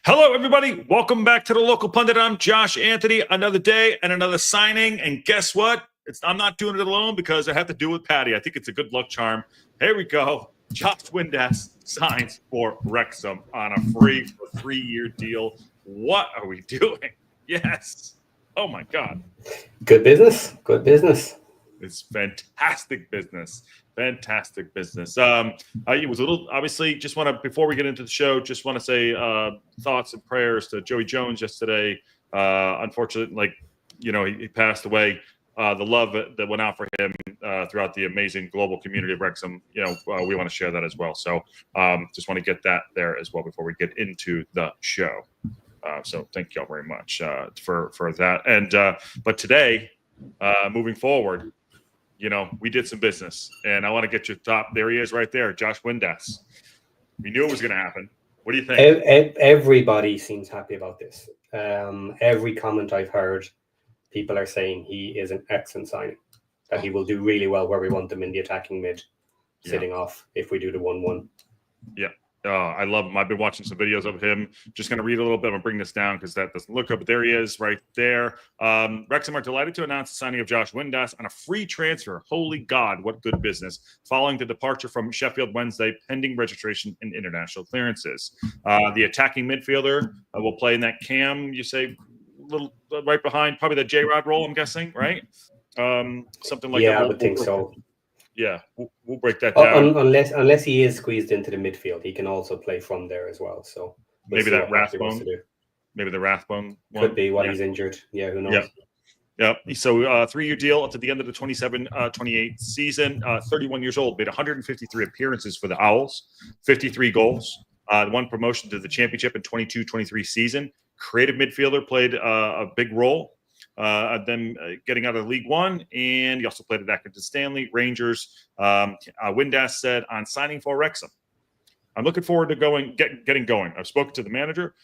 Hello, everybody. Welcome back to the Local Pundit. I'm Josh Anthony. Another day and another signing. And guess what? I'm not doing it alone because I have to do it with Patty. I think it's a good luck charm. Here we go. Josh Windass signs for Wrexham on a free 3-year deal. What are we doing? Yes. Oh, my God. Good business. Good business. It's fantastic business. Fantastic business. It was a little, obviously, just want to, before we get into the show, just want to say thoughts and prayers to Joey Jones yesterday. Unfortunately, he passed away. The love that went out for him throughout the amazing global community of Wrexham, we want to share that as well. So just want to get that there as well before we get into the show. So thank you all very much for that. And but today, moving forward, we did some business, and I want to get your thought. There he is right there, Josh Windass. We knew it was going to happen. What do you think? Everybody seems happy about this. Every comment I've heard, people are saying he is an excellent signing, that he will do really well where we want him in the attacking mid, sitting off if we do the 1-1. Yeah. I love him. I've been watching some videos of him. Just going to read a little bit. I'm going to bring this down because that doesn't look up. But there he is right there. Wrexham are delighted to announce the signing of Josh Windass on a free transfer. Holy God, what good business. Following the departure from Sheffield Wednesday, pending registration and international clearances. The attacking midfielder will play in that cam, you say, little right behind, probably the J-Rod role, I'm guessing, right? Something like that. Yeah, I would think so. Yeah, we'll break that down. Unless he is squeezed into the midfield, he can also play from there as well. So maybe that Rathbone. Maybe the Rathbone one. Could be while he's injured. Yeah, who knows? Yeah. So 3-year deal up to the end of the 27-28 season. 31 years old, made 153 appearances for the Owls, 53 goals, one promotion to the championship in 22-23 season. Creative midfielder, played a big role. Then getting out of League One, and he also played at Accrington Stanley, Rangers. Windass said on signing for Wrexham, I'm looking forward to getting going. I've spoken to the manager,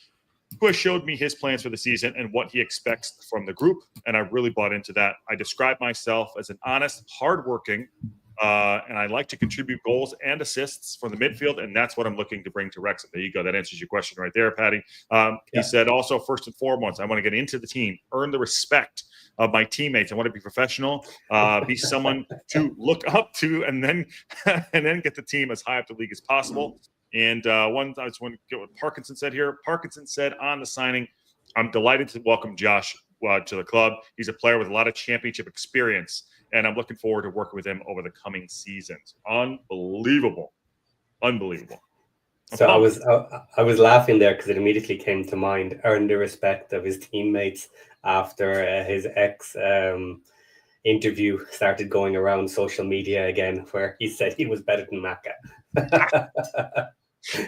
who has showed me his plans for the season and what he expects from the group, and I really bought into that. I describe myself as an honest, hardworking, and I like to contribute goals and assists from the midfield, and that's what I'm looking to bring to Wrexham. There you go. That answers your question right there, Patty. He said also, first and foremost, I want to get into the team, earn the respect of my teammates. I want to be professional, be someone to look up to, and then get the team as high up the league as possible. And I just want to get what Parkinson said here. Parkinson said on the signing, I'm delighted to welcome Josh to the club. He's a player with a lot of championship experience, and I'm looking forward to working with him over the coming seasons. Unbelievable. So I was laughing there because it immediately came to mind, earn the respect of his teammates after his ex interview started going around social media again, where he said he was better than Maka.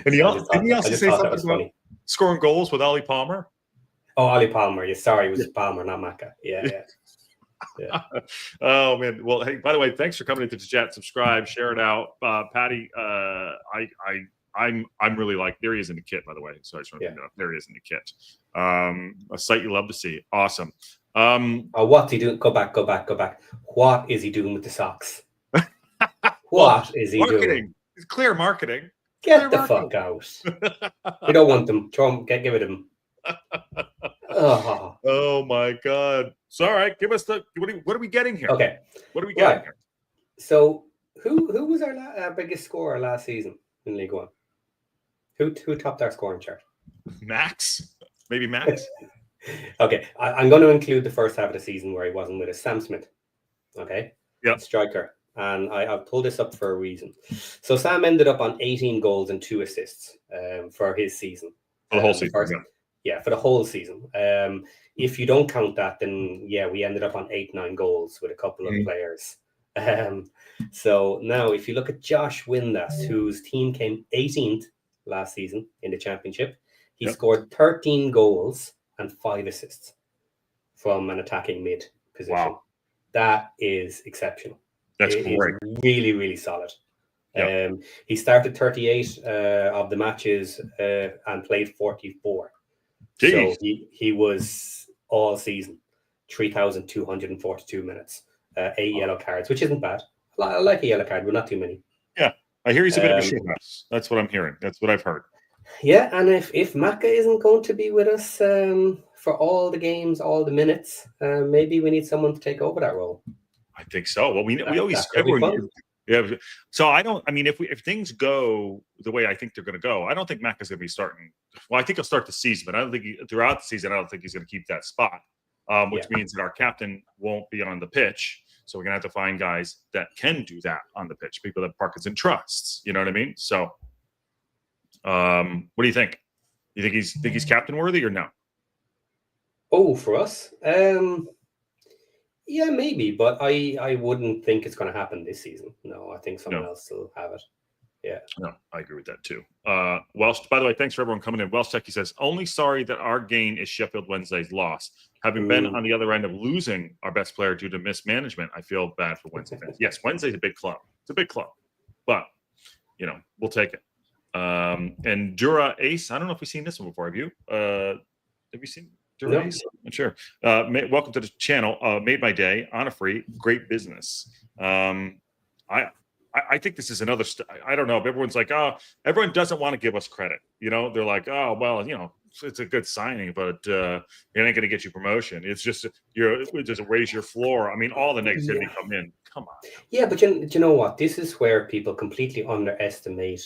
And he also say something about scoring goals with Ollie Palmer? Oh, Ollie Palmer. Yeah, sorry, it was Palmer, not Maka. Yeah. Oh man. Well, hey, by the way, thanks for coming into the chat. Subscribe, share it out. Patty, I'm really there he is in the kit, by the way. So I just want to know. There he is in the kit. A sight you love to see. Awesome. What's he doing? Go back. What is he doing with the socks? What is he doing? It's clear marketing. Get the fuck out. We don't want them. Throw them, give it him. Oh my God. So all right, give us what are we getting here? Okay. What are we getting here? So who was our biggest scorer last season in League One? Who topped our scoring chart? Max? Maybe Max? Okay. I'm going to include the first half of the season where he wasn't with us. Sam Smith. Okay. Yeah. Striker. And I've pulled this up for a reason. So Sam ended up on 18 goals and 2 assists for his season. For the whole season. For the whole season. If you don't count that, then we ended up on 8-9 goals with a couple of players. So now if you look at Josh Windass, whose team came 18th last season in the championship, he scored 13 goals and 5 assists from an attacking mid position. Wow. That is exceptional. That's great. Really, really solid. Yep. He started 38 of the matches and played 44. Jeez. So he was all season, 3,242 minutes, 8 yellow cards, which isn't bad. I like a yellow card, but not too many. Yeah. I hear he's a bit of a shit house. That's what I'm hearing. That's what I've heard. Yeah, and if Maka isn't going to be with us for all the games, all the minutes, maybe we need someone to take over that role. I think so. Well, we always that could be fun. yeah. So I don't. I mean, if things go the way I think they're going to go, I don't think Mac is going to be starting. Well, I think he'll start the season, but I don't think throughout the season, I don't think he's going to keep that spot. Which means that our captain won't be on the pitch. So we're going to have to find guys that can do that on the pitch, people that Parkinson trusts. You know what I mean? So, what do you think? You think he's captain worthy or no? Oh, for us, yeah, maybe, but I wouldn't think it's going to happen this season. No, I think someone else will have it. Yeah. No, I agree with that too. Welsh, by the way, thanks for everyone coming in. Welsh Techie says, only sorry that our gain is Sheffield Wednesday's loss. Having been on the other end of losing our best player due to mismanagement, I feel bad for Wednesday fans. Yes, Wednesday's a big club. It's a big club. But, we'll take it. And Dura Ace, I don't know if we've seen this one before. Have you? Have you seen Dura Ace? I'm sure. Welcome to the channel. Made my day on a free. Great business. I think this is another. I don't know. Everyone's like, oh, everyone doesn't want to give us credit. They're like, oh, well, it's a good signing, but it ain't going to get you promotion. It's just just raise your floor. I mean, all the negativity come in. Come on. Yeah, but you know what? This is where people completely underestimate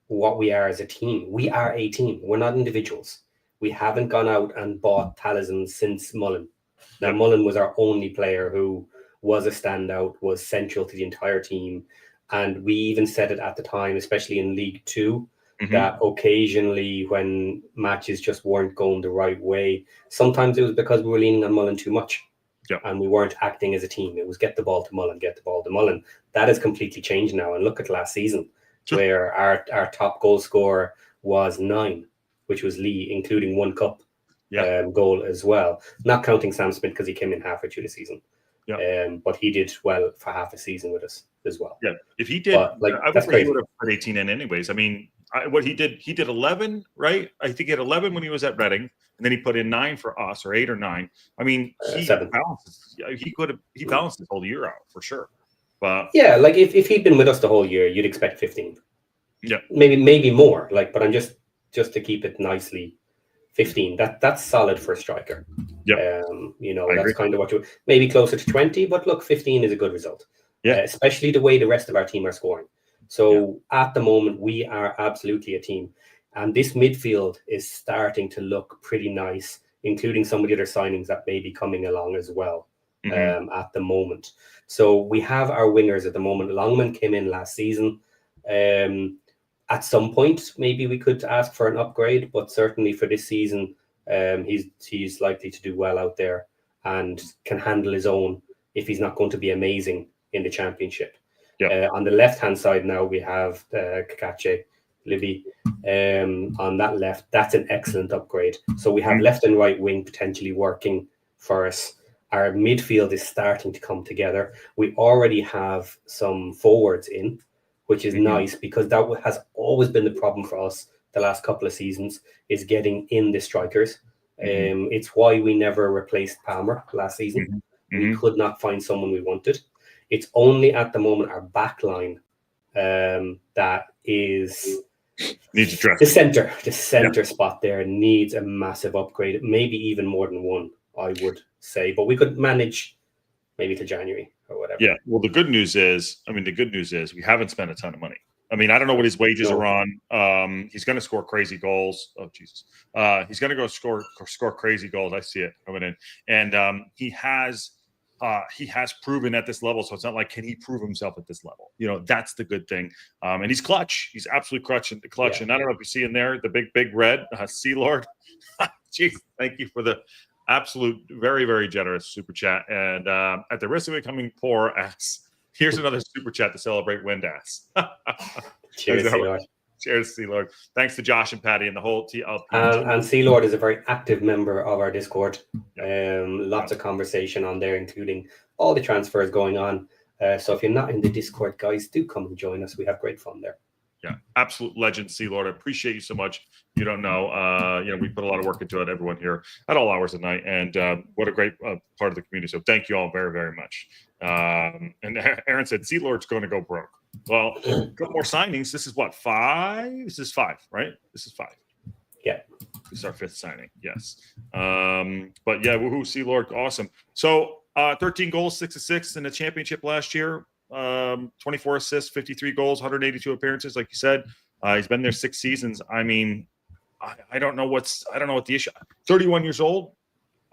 what we are as a team. We are a team. We're not individuals. We haven't gone out and bought talismans since Mullen. Now, Mullen was our only player who was a standout, was central to the entire team. And we even said it at the time, especially in League Two, that occasionally when matches just weren't going the right way, sometimes it was because we were leaning on Mullen too much. And we weren't acting as a team. It was get the ball to Mullen, get the ball to Mullen. That has completely changed now. And look at last season, where our top goal scorer was 9, which was Lee, including 1 cup goal as well. Not counting Sam Smith because he came in halfway through the season. But he did well for half a season with us as well. Yeah, if he did, I would say he would have put 18 in anyways. I mean, what he did 11, right? I think he had 11 when he was at Reading, and then he put in 9 for us, or 8 or 9. I mean, he balances. He balanced his whole year out for sure. But yeah, like if he'd been with us the whole year, you'd expect 15. Yeah, maybe more. But I'm just to keep it nicely. 15. That's solid for a striker. Yeah, that's kind of what you maybe closer to 20, but look, 15 is a good result. Yeah, especially the way the rest of our team are scoring. So at the moment, we are absolutely a team, and this midfield is starting to look pretty nice, including some of the other signings that may be coming along as well. At the moment, so we have our wingers at the moment. Longman came in last season. At some point, maybe we could ask for an upgrade, but certainly for this season, he's likely to do well out there and can handle his own if he's not going to be amazing in the championship. On the left-hand side now, we have Kakache, Libby. On that left, that's an excellent upgrade. So we have left and right wing potentially working for us. Our midfield is starting to come together. We already have some forwards in, which is nice because that has always been the problem for us the last couple of seasons, is getting in the strikers. It's why we never replaced Palmer last season. We could not find someone we wanted. It's only at the moment our back line that is needs address. The center spot there needs a massive upgrade, maybe even more than one, I would say. But we could manage maybe to January or whatever. Yeah. Well, the good news is we haven't spent a ton of money. I mean, I don't know what his wages are on. He's going to score crazy goals. Oh, Jesus. He's going to go score crazy goals. I see it coming in. And he has proven at this level. So it's not like, can he prove himself at this level? That's the good thing. And he's clutch. He's absolutely clutch. Yeah. And I don't know if you see in there, the big red, Sea Lord. Jeez, thank you for the absolute, very, very generous super chat. And at the risk of becoming poor ass, here's another super chat to celebrate Windass. Cheers, Sea Lord. Cheers, Sea Lord. Thanks to Josh and Patty and the whole team. And Sea Lord is a very active member of our Discord. Lots of conversation on there, including all the transfers going on. So if you're not in the Discord, guys, do come and join us. We have great fun there. Yeah, absolute legend, Sea Lord. I appreciate you so much. You don't know, we put a lot of work into it, everyone here at all hours of night, and what a great part of the community. So thank you all very, very much. And Aaron said, Sea Lord's going to go broke. Well, a couple more signings. This is what, 5? This is 5, right? This is 5. Yeah. This is our 5th signing. Yes. But yeah, woohoo, Sea Lord, awesome. So 13 goals, 6 assists in the championship last year. 24 assists, 53 goals, 182 appearances, like you said. He's been there 6 seasons. I mean, I don't know what the issue. 31 years old.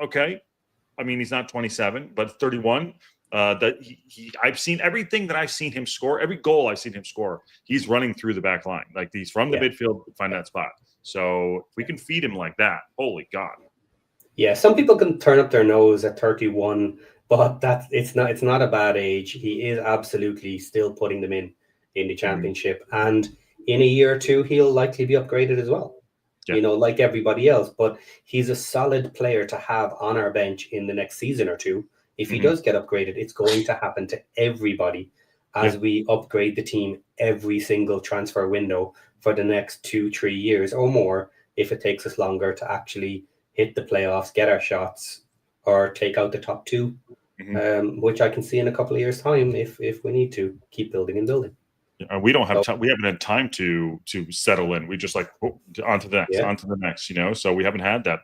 Okay. I mean, he's not 27, but 31. That I've seen everything that I've seen him score. Every goal I've seen him score, he's running through the back line. Like he's from the midfield to find that spot. So if we can feed him like that, holy God. Yeah, some people can turn up their nose at 31, but it's not a bad age. He is absolutely still putting them in the championship, and in a year or two, he'll likely be upgraded as well. Yeah. You know, like everybody else. But he's a solid player to have on our bench in the next season or two. If he does get upgraded, it's going to happen to everybody as we upgrade the team every single transfer window for the next 2-3 years or more, if it takes us longer to actually hit the playoffs, get our shots, or take out the top 2, which I can see in a couple of years' time if we need to keep building and building. We don't have time. We haven't had time to settle in. We just like on to the next, you know. So we haven't had that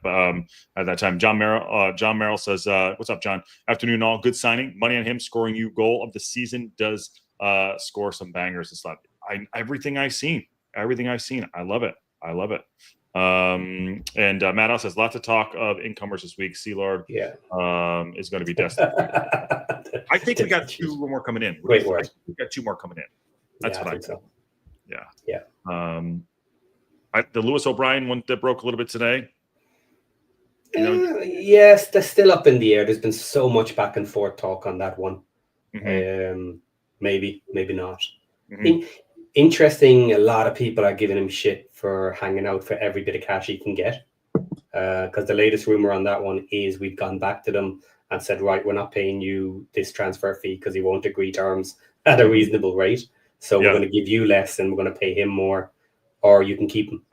at that time. John Merrill says, "What's up, John? Afternoon, all. Good signing. Money on him. Scoring you goal of the season. Does score some bangers and stuff. Everything I've seen. I love it. And Matt also says lots of talk of incomers this week. Sealord is going to be destined. I think we got 2 more coming in. Great word. We got 2 more coming in. That's what I think. So. Yeah. The Lewis O'Brien one that broke a little bit today. You know? Yes, they're still up in the air. There's been so much back and forth talk on that one. Maybe not. Interesting. A lot of people are giving him shit for hanging out for every bit of cash he can get. Because the latest rumor on that one is we've gone back to them and said, right, we're not paying you this transfer fee because he won't agree terms at a reasonable rate. So we're going to give you less and we're going to pay him more, or you can keep him.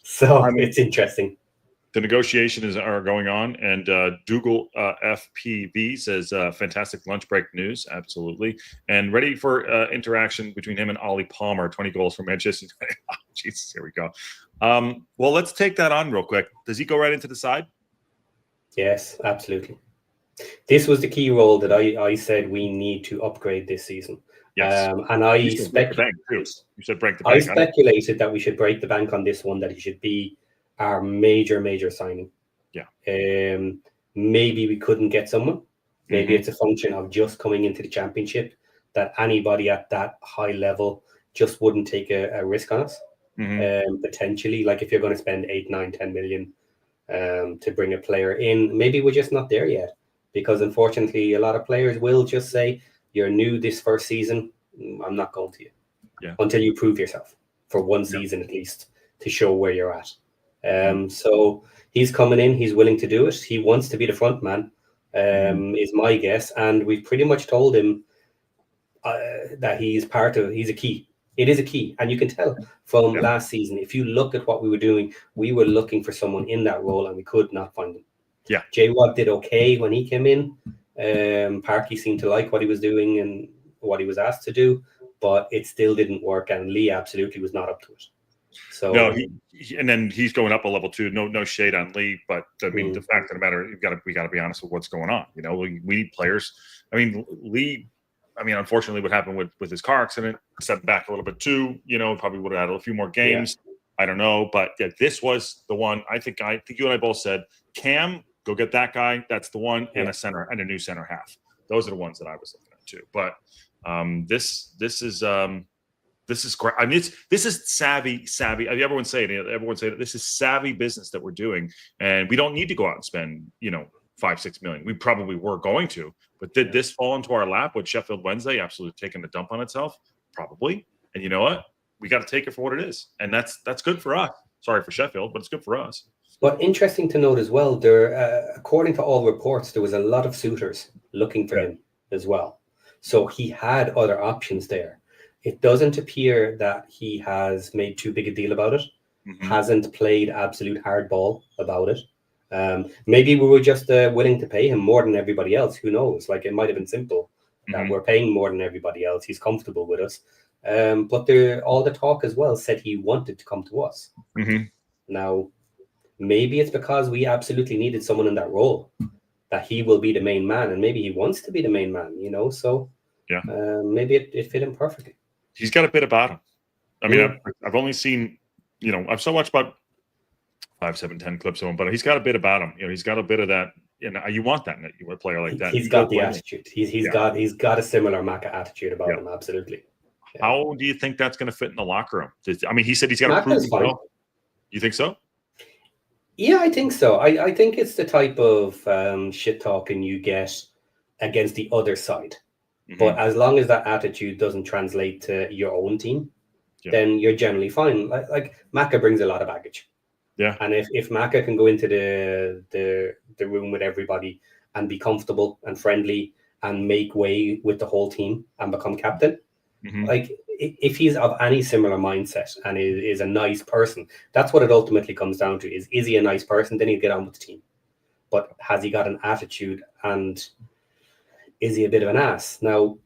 So it's interesting. The negotiations are going on, and Dougal FPV says fantastic lunch break news. Absolutely. And ready for interaction between him and Ollie Palmer, 20 goals for Manchester United. Oh, Jesus, here we go. Well, let's take that on real quick. Does he go right into the side? Yes, absolutely. This was the key role that I said we need to upgrade this season. Yes. And I speculated. You said break the bank. I speculated that we should break the bank on this one, that he should be our major signing. Yeah. Maybe we couldn't get someone. Maybe it's a function of just coming into the championship, that anybody at that high level just wouldn't take a risk on us. Potentially, like if you're going to spend 8, 9, 10 million to bring a player in, maybe we're just not there yet. Because unfortunately, a lot of players will just say, you're new this first season, I'm not going to you. Until you prove yourself for one season at least to show where you're at. So he's coming in, he's willing to do it. He wants to be the front man, is my guess. And we've pretty much told him that he's a key. It is a key. And you can tell from last season, if you look at what we were doing, we were looking for someone in that role and we could not find him. Yeah. J-Wad did okay when he came in. Parky seemed to like what he was doing and what he was asked to do, but it still didn't work. And Lee absolutely was not up to it. So no, and then he's going up a level too. No shade on Lee, but I mean the fact of the matter, we got to be honest with what's going on. You know, we need players. I mean, Lee. I mean, unfortunately, what happened with his car accident set back a little bit too. You know, probably would have had a few more games. I don't know, but this was the one. I think you and I both said, Cam, go get that guy. That's the one, and a center and a new center half. Those are the ones that I was looking at too. But this is great. I mean, this is savvy. Everyone say that this is savvy business that we're doing, and we don't need to go out and spend 5-6 million. We probably were going to, but did this fall into our lap with Sheffield Wednesday absolutely taking a dump on itself? Probably. And you know what? We got to take it for what it is, and that's good for us. Sorry for Sheffield, but it's good for us. But interesting to note as well, there, according to all reports, there was a lot of suitors looking for him as well. So he had other options there. It doesn't appear that he has made too big a deal about it, hasn't played absolute hardball about it. Maybe we were just willing to pay him more than everybody else. Who knows? Like, it might have been simple. that Mhm. we're paying more than everybody else. He's comfortable with us. But all the talk as well said he wanted to come to us. Mhm. Now, maybe it's because we absolutely needed someone in that role, that he will be the main man, and maybe he wants to be the main man, So Yeah. maybe it fit him perfectly. He's got a bit about him. I mean, Mm. I've only seen, I've still watched about 5, 7, 10 clips of him, but he's got a bit about him. He's got a bit of that. You want that in a player like that. He's You got don't the blame him. attitude. He's Yeah. got a similar Maka attitude about Yeah. him. Absolutely. Yeah. How do you think that's going to fit in the locker room? I mean, he said he's got to prove Maka's fine. himself. You think so? Yeah, I think so. I think it's the type of shit talking you get against the other side. Mhm. But as long as that attitude doesn't translate to your own team, Yeah. then you're generally fine. Like Maka brings a lot of baggage. Yeah. And if Maka can go into the room with everybody and be comfortable and friendly and make way with the whole team and become captain, Mhm. like if he's of any similar mindset and is a nice person, that's what it ultimately comes down to. Is he a nice person? Then he'll get on with the team. But has he got an attitude, and is he a bit of an ass? Now,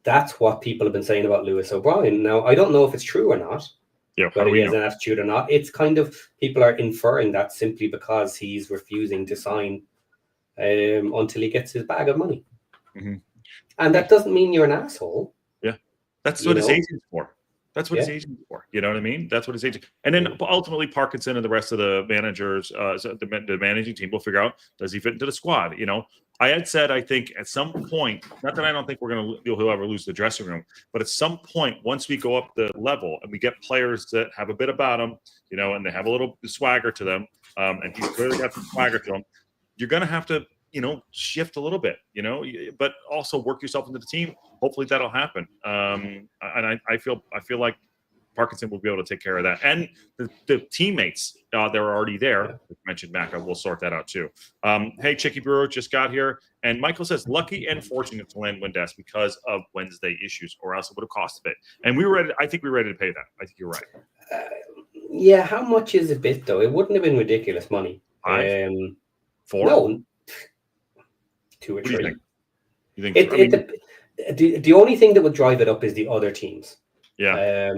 that's what people have been saying about Lewis O'Brien. Now, I don't know if it's true or not, Yeah. How whether do he we has know? an attitude or not. It's kind of, people are inferring that simply because he's refusing to sign until he gets his bag of money. Mhm. And that doesn't mean you're an asshole. Yeah. That's You what his know? agent's for. That's what his Yeah. agent's for. You know what I mean? That's what his agent. And then ultimately, Parkinson and the rest of the managers, the managing team, will figure out, does he fit into the squad? I had said, I think at some point, not that I don't think he'll ever lose the dressing room, but at some point, once we go up the level and we get players that have a bit about them, and they have a little swagger to them, and he's clearly got some swagger to him, you're going to have to, shift a little bit, but also work yourself into the team. Hopefully that'll happen. And I feel like Parkinson will be able to take care of that. And the teammates that are already there, Yeah. like mentioned Maka, will sort that out too. Hey, Chicky Brewer just got here. And Michael says, lucky and fortunate to land Windass because of Wednesday issues, or else it would have cost a bit. And I think we were ready to pay that. I think you're right. Yeah, how much is a bit, though? It wouldn't have been ridiculous money. 5? 4? No, 2 or What do you 3. think? You think? The only thing that would drive it up is the other teams. Yeah.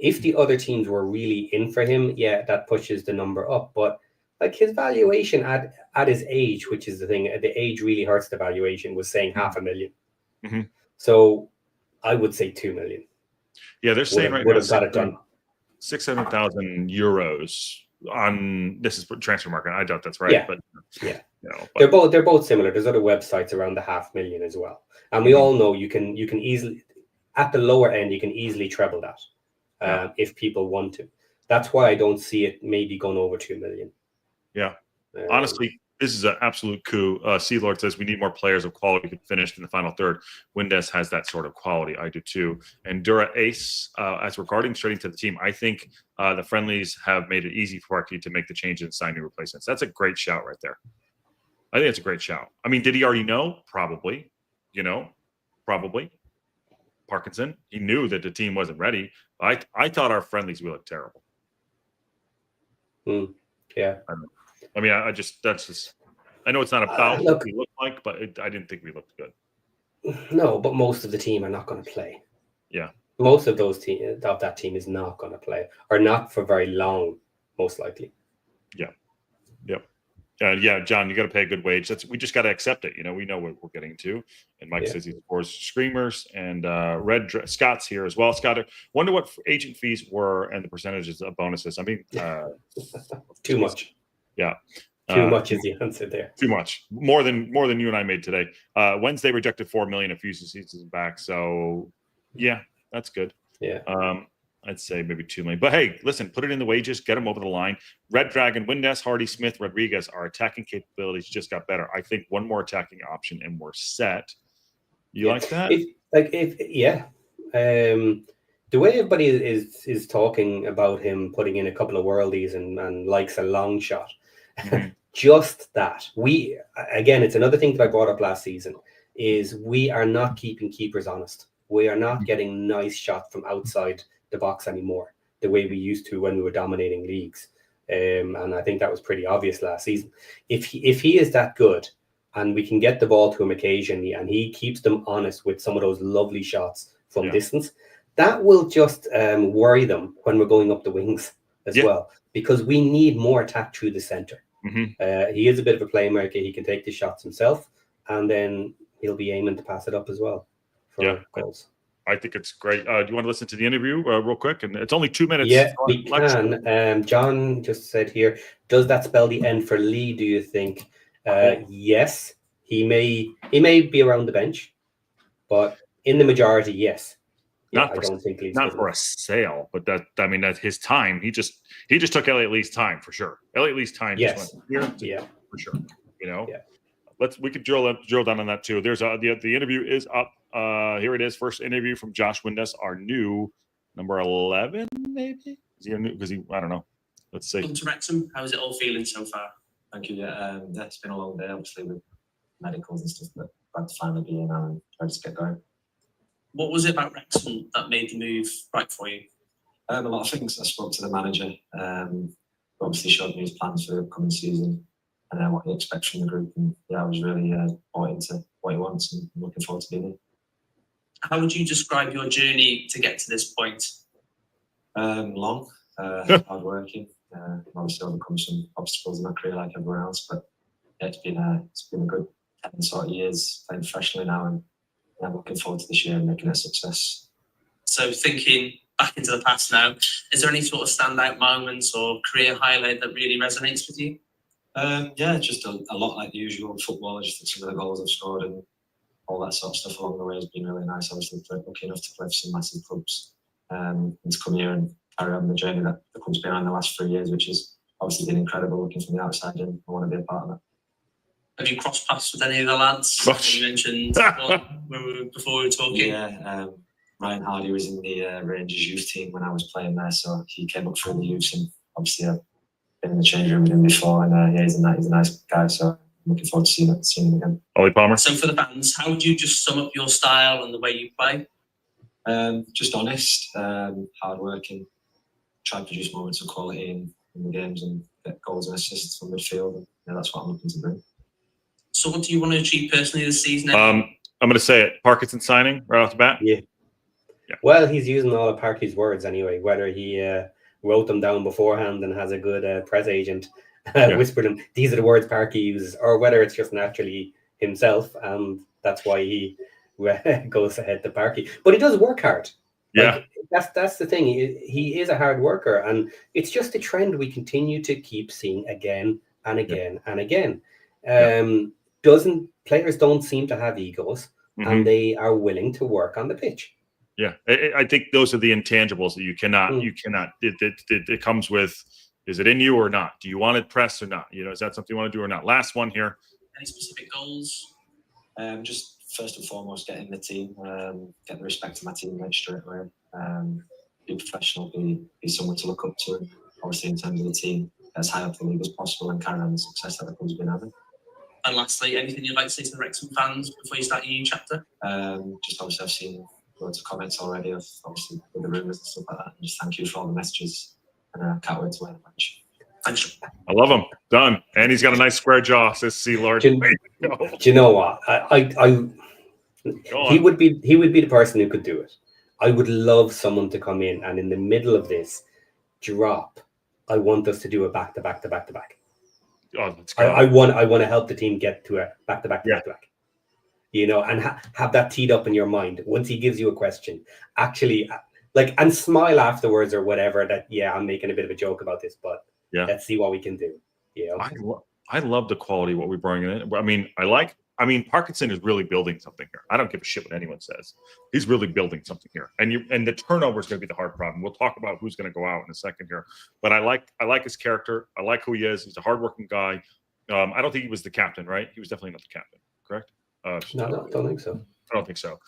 If the other teams were really in for him, yeah, that pushes the number up. But like his valuation at his age, which is the thing, the age really hurts the valuation, was saying $500,000. Mm-hmm. So I would say 2 million. Yeah, they're saying right would now have got it done. 600,000 euros on this is transfer market. I doubt that's right, Yeah. but yeah, but they're both similar. There's other websites around the $500,000 as well, and we all know you can easily, at the lower end, you can easily treble that if people want to. That's why I don't see it maybe going over 2 million. Yeah, honestly, this is an absolute coup. Sea Lord says we need more players of quality who finished in the final third. Windass has that sort of quality. I do too. And Dura Ace, as regarding straight into the team, I think the friendlies have made it easy for Parky to make the change and sign new replacements. That's a great shout right there. I think it's a great shout. I mean, did he already know? Probably. Probably. Parkinson, he knew that the team wasn't ready. I thought our friendlies would look terrible. Yeah. I mean, that's just. I know it's not about what we look like, but I didn't think we looked good. No, but most of the team are not going to play. Yeah. Most of that team is not going to play, or not for very long, most likely. Yeah. Yep. Yeah, John, you got to pay a good wage. We just got to accept it. We know what we're getting to. And Mike says he scores screamers, and Scott's here as well. Scott, I wonder what agent fees were and the percentages of bonuses. I mean, too much. Yeah. Too much is the answer there. Too much. More than you and I made today. Wednesday rejected 4 million of Fuse's seasons back. So yeah, that's good. Yeah. I'd say maybe 2 million. But hey, listen, put it in the wages, get them over the line. Red Dragon, Windass, Hardy, Smith, Rodriguez, our attacking capabilities just got better. I think one more attacking option and we're set. You like that? The way everybody is talking about him putting in a couple of worldies and likes a long shot. Mm-hmm. Just that. It's another thing that I brought up last season, is we are not keeping keepers honest. We are not getting nice shots from outside the box anymore, the way we used to when we were dominating leagues. And I think that was pretty obvious last season. If he is that good, and we can get the ball to him occasionally, and he keeps them honest with some of those lovely shots from distance, that will just worry them when we're going up the wings as well, because we need more attack through the center. He is a bit of a playmaker. He can take the shots himself, and then he'll be aiming to pass it up as well for goals. I think it's great. Do you want to listen to the interview real quick? And it's only 2 minutes. Yeah, we can. John just said here, does that spell the end for Lee, do you think? Yes. He may be around the bench, but in the majority, yes. Yeah, I don't think Lee's not for a sale, but that's his time. He just took Elliot Lee's time for sure. Elliot Lee's time just went here for sure. We could drill down on that too. There's the interview is up. Here it is. First interview from Josh Windass, our new number 11, maybe. Is he a new? Because I don't know. Let's see. Welcome to Wrexham. How is it all feeling so far? Thank you. Yeah, it's been a long day, obviously, with medicals and stuff, but glad to finally be here now and try to get going. What was it about Wrexham that made the move right for you? A lot of things. I spoke to the manager. Obviously showed me his plans for the upcoming season and what he expects from the group. And I was really bought into what he wants and looking forward to being here. How would you describe your journey to get to this point? Long, hard working. Obviously overcome some obstacles in my career like everyone else, but it's been a good 10 sort of years playing professionally now, and I'm looking forward to this year and making it a success. So thinking back into the past now, is there any sort of standout moments or career highlight that really resonates with you? Just a lot like the usual football. Just some of the goals I've scored and all that sort of stuff along the way has been really nice. Obviously, lucky enough to play for some massive clubs and to come here and carry on the journey that the club's been on the last 3 years, which has obviously been incredible looking from the outside, and I want to be a part of that. Have you crossed paths with any of the lads? You mentioned before we were talking. Yeah, Ryan Hardy was in the Rangers youth team when I was playing there, so he came up through the youth, and obviously I've been in the change room with him before, and he's a nice guy, so I'm looking forward to seeing him again. Ollie Palmer. So for the fans, how would you just sum up your style and the way you play? Just honest, hard working, try to produce moments of quality in the games and get goals and assists from midfield, and that's what I'm looking to bring. So what do you want to achieve personally this season? I'm going to say it. Parkinson signing right off the bat. Yeah. Well, he's using all of Parky's words anyway, whether he wrote them down beforehand and has a good press agent whispered them, these are the words Parky uses, or whether it's just naturally himself, and that's why he goes ahead to Parky. But he does work hard. Yeah. That's the thing. He is a hard worker, and it's just a trend we continue to keep seeing again and again and again. Players don't seem to have egos, and they are willing to work on the pitch. Yeah, I think those are the intangibles that you cannot. It comes with, is it in you or not? Do you want it pressed or not? Is that something you want to do or not? Last one here. Any specific goals? Just first and foremost, getting the team, get the respect of my teammates straight away. Be professional, be someone to look up to, and obviously in terms of the team, as high up the league as possible and carry on the success that the club's been having. And lastly, anything you'd like to say to the Wrexham fans before you start your new chapter? Just obviously I've seen loads of comments already of obviously with the rumours and stuff like that. And just thank you for all the messages, and I can't wait to wear the match. Thanks. I love him. Done. And he's got a nice square jaw, says C. Lord. Do you know what? He would be the person who could do it. I would love someone to come in and in the middle of this drop, I want us to do a back-to-back. Oh, that's good. I want to help the team get to a back-to-back. And have that teed up in your mind. Once he gives you a question, actually, and smile afterwards or whatever. That I'm making a bit of a joke about this, but let's see what we can do. I love the quality of what we bring in. I mean, Parkinson is really building something here. I don't give a shit what anyone says. He's really building something here, and the turnover is going to be the hard problem. We'll talk about who's going to go out in a second here, but I like his character. I like who he is. He's a hardworking guy. I don't think he was the captain, right? He was definitely not the captain, correct? No, I don't think so. I don't think so.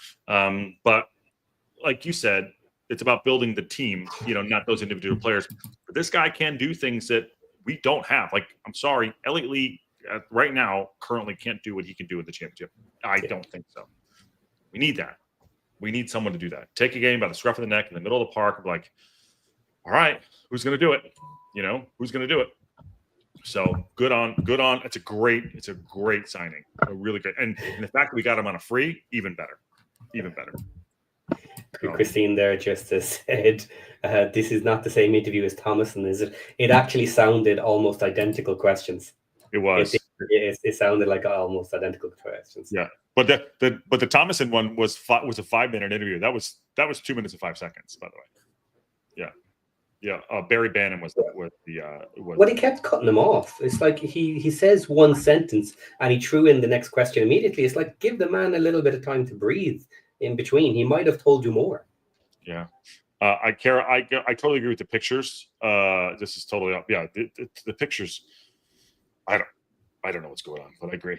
But like you said, it's about building the team. Not those individual players. But this guy can do things that we don't have. I'm sorry, Elliot Lee. Right now, currently can't do what he can do in the championship. I don't think so. We need that. We need someone to do that. Take a game by the scruff of the neck in the middle of the park. All right, who's going to do it? Who's going to do it? So good on. It's a great signing. A really great. And the fact that we got him on a free, even better. So, Christine there just said, this is not the same interview as Thomason, is it? It actually sounded almost identical questions. it was. It sounded like almost identical questions. Yeah. But the Thomason one was a 5-minute interview. That was 2 minutes and 5 seconds, by the way. Yeah. Barry Bannon was the. But he kept cutting him off. It's like he says one sentence and he threw in the next question immediately. It's like, give the man a little bit of time to breathe in between. He might have told you more. Yeah. I totally agree with the pictures. This is totally up. Yeah. The pictures. I don't know what's going on, but I agree.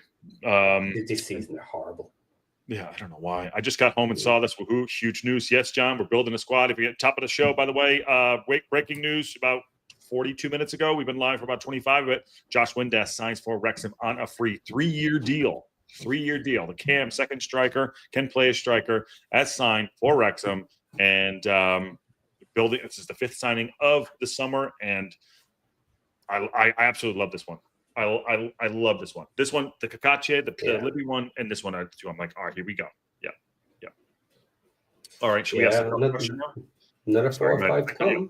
This season they're horrible. Yeah, I don't know why. I just got home and saw this. Woohoo! Huge news. Yes, John, we're building a squad. If you get top of the show, by the way, breaking news about 42 minutes ago. We've been live for about 25 of it. Josh Windass signs for Wrexham on a free 3-year deal. 3-year deal. The Cam, second striker, can play as striker, as signed for Wrexham. And building. This is the 5th signing of the summer, and I absolutely love this one. I love this one. This one, the Kakache, the Libby one, and this one are the two. I'm like, all right, here we go. Yeah. All right, should we ask the question now? Another 4 or 5 to come.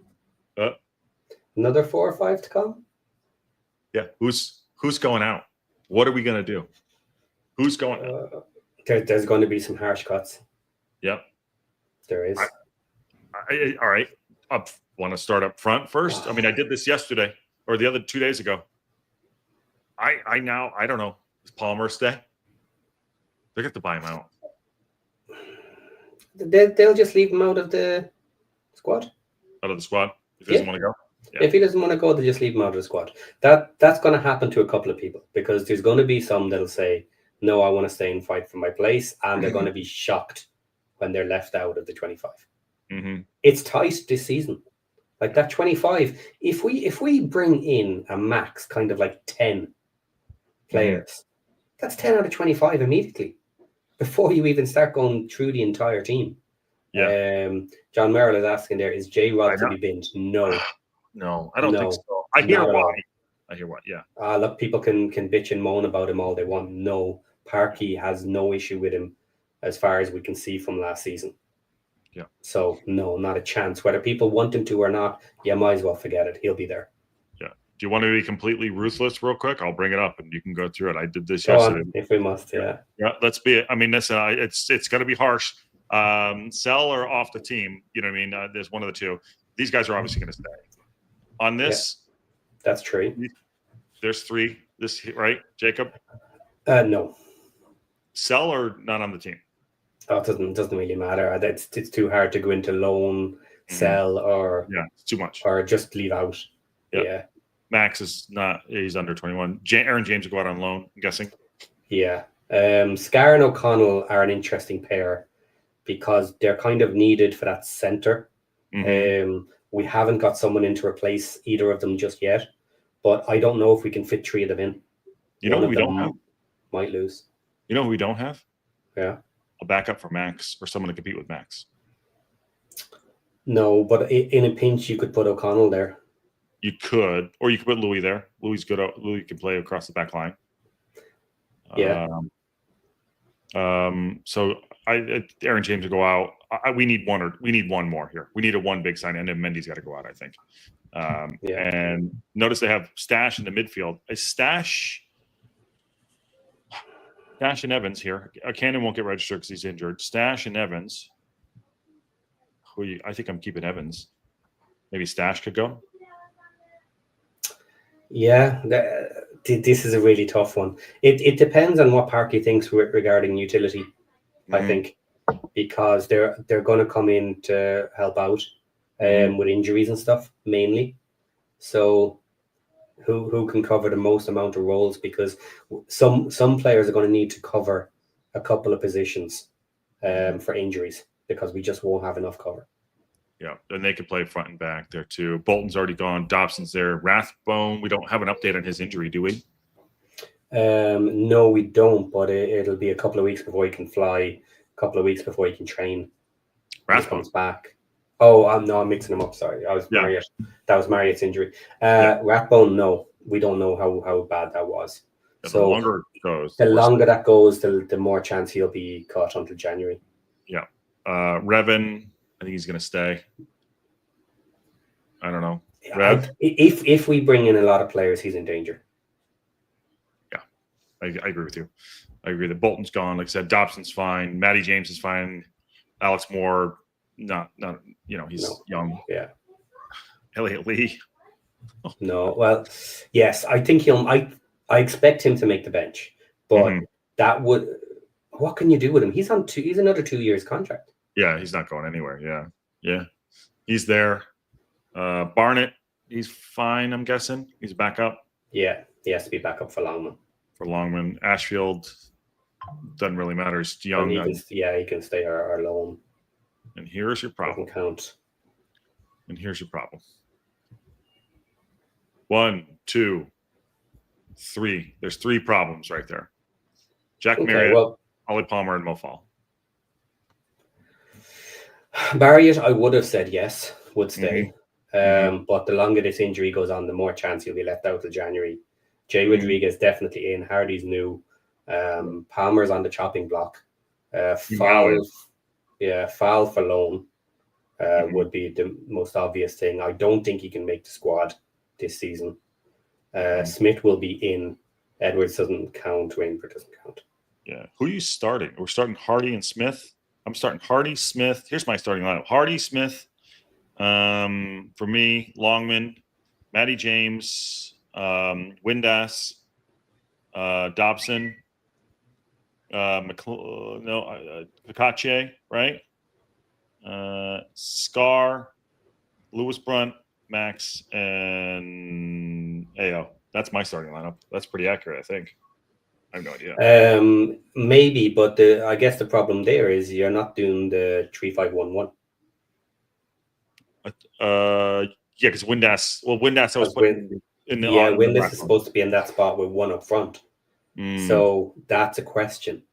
Another 4 or 5 to come. Yeah. Who's going out? What are we gonna do? Who's going out? There's going to be some harsh cuts. Yep. There is. All right. Want to start up front first? I mean, I did this yesterday or the other 2 days ago. I don't know. Is Palmer stay? They get to buy him out. They'll just leave him out of the squad. Out of the squad if he doesn't want to go. Yeah. If he doesn't want to go, they just leave him out of the squad. That's going to happen to a couple of people because there's going to be some that'll say, "No, I want to stay and fight for my place," and they're going to be shocked when they're left out of the 25. Mm-hmm. It's tight this season. Like that 25. If we bring in a max kind of like 10 players, that's 10 out of 25 immediately before you even start going through the entire team. Yeah. John Merrill is asking there, is J Rod to be binned? No. No, I don't think so. I hear why. Yeah. Look, people can bitch and moan about him all they want. No, Parkey has no issue with him as far as we can see from last season. Yeah. So no, not a chance. Whether people want him to or not, you might as well forget it. He'll be there. Do you want to be completely ruthless real quick? I'll bring it up and you can go through it. I did this Go yesterday. on, if we must, yeah. Yeah, let's be it. I mean, listen, it's going to be harsh. Sell or off the team. You know what I mean? There's one of the two. These guys are obviously going to stay. On this. Yeah, that's true. There's 3. This, right, Jacob? No. Sell or not on the team? Oh, it doesn't really matter. It's too hard to go into loan, sell, or it's too much. Or just leave out. Yep. Yeah. Max is not. He's under 21. Aaron James will go out on loan. I'm guessing. Yeah. Scar and O'Connell are an interesting pair because they're kind of needed for that centre. Mm-hmm. We haven't got someone in to replace either of them just yet, but I don't know if we can fit 3 of them in. You know who we don't have? Might lose. You know who we don't have? Yeah. A backup for Max or someone to compete with Max. No, but in a pinch, you could put O'Connell there. You could, or you could put Louis there. Louis good. Louis can play across the back line. Yeah. So Aaron James will go out. We need one more here. We need a one big sign, and then Mendy's got to go out, I think. And notice they have Stash in the midfield. Is Stash and Evans here? Cannon won't get registered because he's injured. Stash and Evans. I think I'm keeping Evans. Maybe Stash could go. Yeah, this is a really tough one. It depends on what Parkey thinks regarding utility, I think, because they're going to come in to help out with injuries and stuff, mainly. So who can cover the most amount of roles? Because some players are going to need to cover a couple of positions for injuries because we just won't have enough cover. Yeah, and they could play front and back there too. Bolton's already gone. Dobson's there. Rathbone, we don't have an update on his injury, do we? No, we don't, but it'll be a couple of weeks before he can fly, a couple of weeks before he can train. Rathbone comes back. Oh, no, I'm mixing them up. Sorry, I was Marriott. That was Marriott's injury. Rathbone, no. we don't know how bad that was. The So longer it goes, the worse. longer that goes, the more chance he'll be cut until January. Yeah. Revan, I think he's going to stay. I don't know. Rev? If we bring in a lot of players, he's in danger. Yeah, I agree with you. I agree that Bolton's gone. Like I said, Dobson's fine. Matty James is fine. Alex Moore, not he's young. Yeah. Elliot Lee. No. Well, yes, I think I expect him to make the bench, but that would. What can you do with him? He's another 2 years contract. Yeah, he's not going anywhere. Yeah. He's there. Barnett, he's fine, I'm guessing. He's back up. Yeah, he has to be back up for Longman. Ashfield, doesn't really matter. He's young. He can stay our loan. And here's your problem. Doesn't count. And here's your problem. 1, 2, 3. There's 3 problems right there. Jack Marriott, Ollie Palmer, and Mo Fall. Barriott, I would have said yes, would stay. But the longer this injury goes on, the more chance he'll be left out till January. Jay Rodriguez definitely in. Hardy's new. Palmer's on the chopping block. Foul for loan would be the most obvious thing. I don't think he can make the squad this season. Smith will be in. Edwards doesn't count. Rainford doesn't count. Yeah. Who are you starting? We're starting Hardy and Smith. I'm starting Hardy, Smith. Here's my starting lineup. Hardy, Smith. For me, Longman, Matty James, Windass, Dobson, Picache, right? Scar, Lewis Brunt, Max, and Ao. That's my starting lineup. That's pretty accurate, I think. I have no idea. Maybe, but I guess the problem there is you're not doing the 3-5-1-1. Because Windass. Well, Windass I was putting in the Windass is supposed to be in that spot with one up front. So that's a question.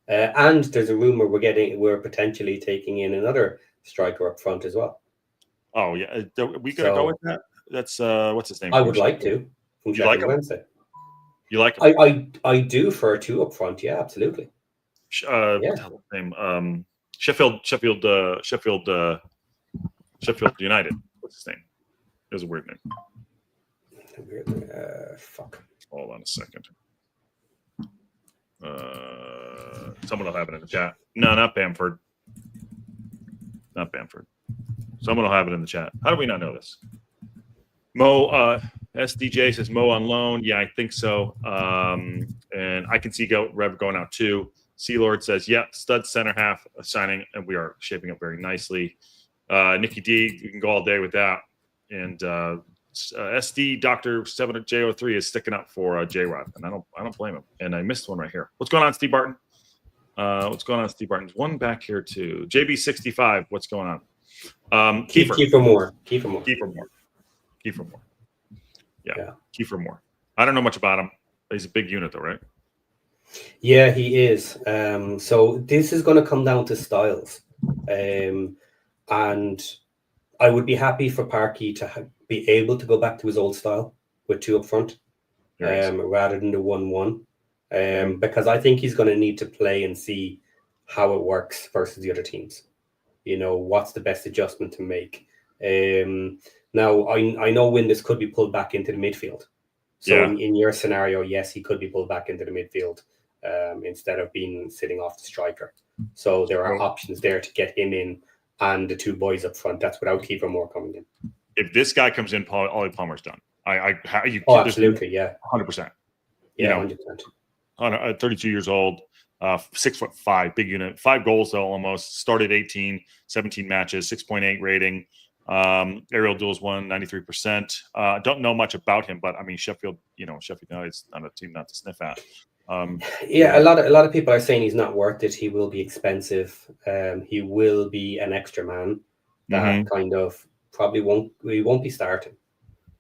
And there's a rumor we're potentially taking in another striker up front as well. Oh yeah, are we gonna go with that? That's what's his name? I would like to. From Sheffield Wednesday. You like him? I do for a 2 up front. Yeah, absolutely. What's his name? Sheffield United. What's his name? It was a weird name. Fuck. Hold on a second. Someone will have it in the chat. No, not Bamford. Not Bamford. Someone will have it in the chat. How do we not know this? Mo, SDJ says Mo on loan. Yeah, I think so. And I can see Rev going out too. Sealord says, stud center half signing, and we are shaping up very nicely. Nicky D, you can go all day with that. And SD Dr. 7J03 is sticking up for J-Rod, and I don't blame him. And I missed one right here. What's going on, Steve Barton? What's going on, Steve Barton? One back here too. JB65, what's going on? Kiefer Moore. Yeah, Kiefer Moore. I don't know much about him. He's a big unit though, right? Yeah, he is. So this is going to come down to styles. And I would be happy for Parky to be able to go back to his old style with 2 up front, rather than the 1-1. Because I think he's going to need to play and see how it works versus the other teams. What's the best adjustment to make. Now, I know Windass could be pulled back into the midfield. So in your scenario, yes, he could be pulled back into the midfield instead of sitting off the striker. So there are options there to get him in and the 2 boys up front. That's without Kiefer Moore coming in. If this guy comes in, Ollie Palmer's done. Absolutely, yeah. 100%. Yeah, 100%. 32 years old, 6'5", big unit, 5 goals though almost. Started 17 matches, 6.8 rating. Aerial duels won 93%. Don't know much about him, but I mean Sheffield United's not a team not to sniff at. A lot of people are saying he's not worth it. He will be expensive. He will be an extra man that kind of probably won't be starting.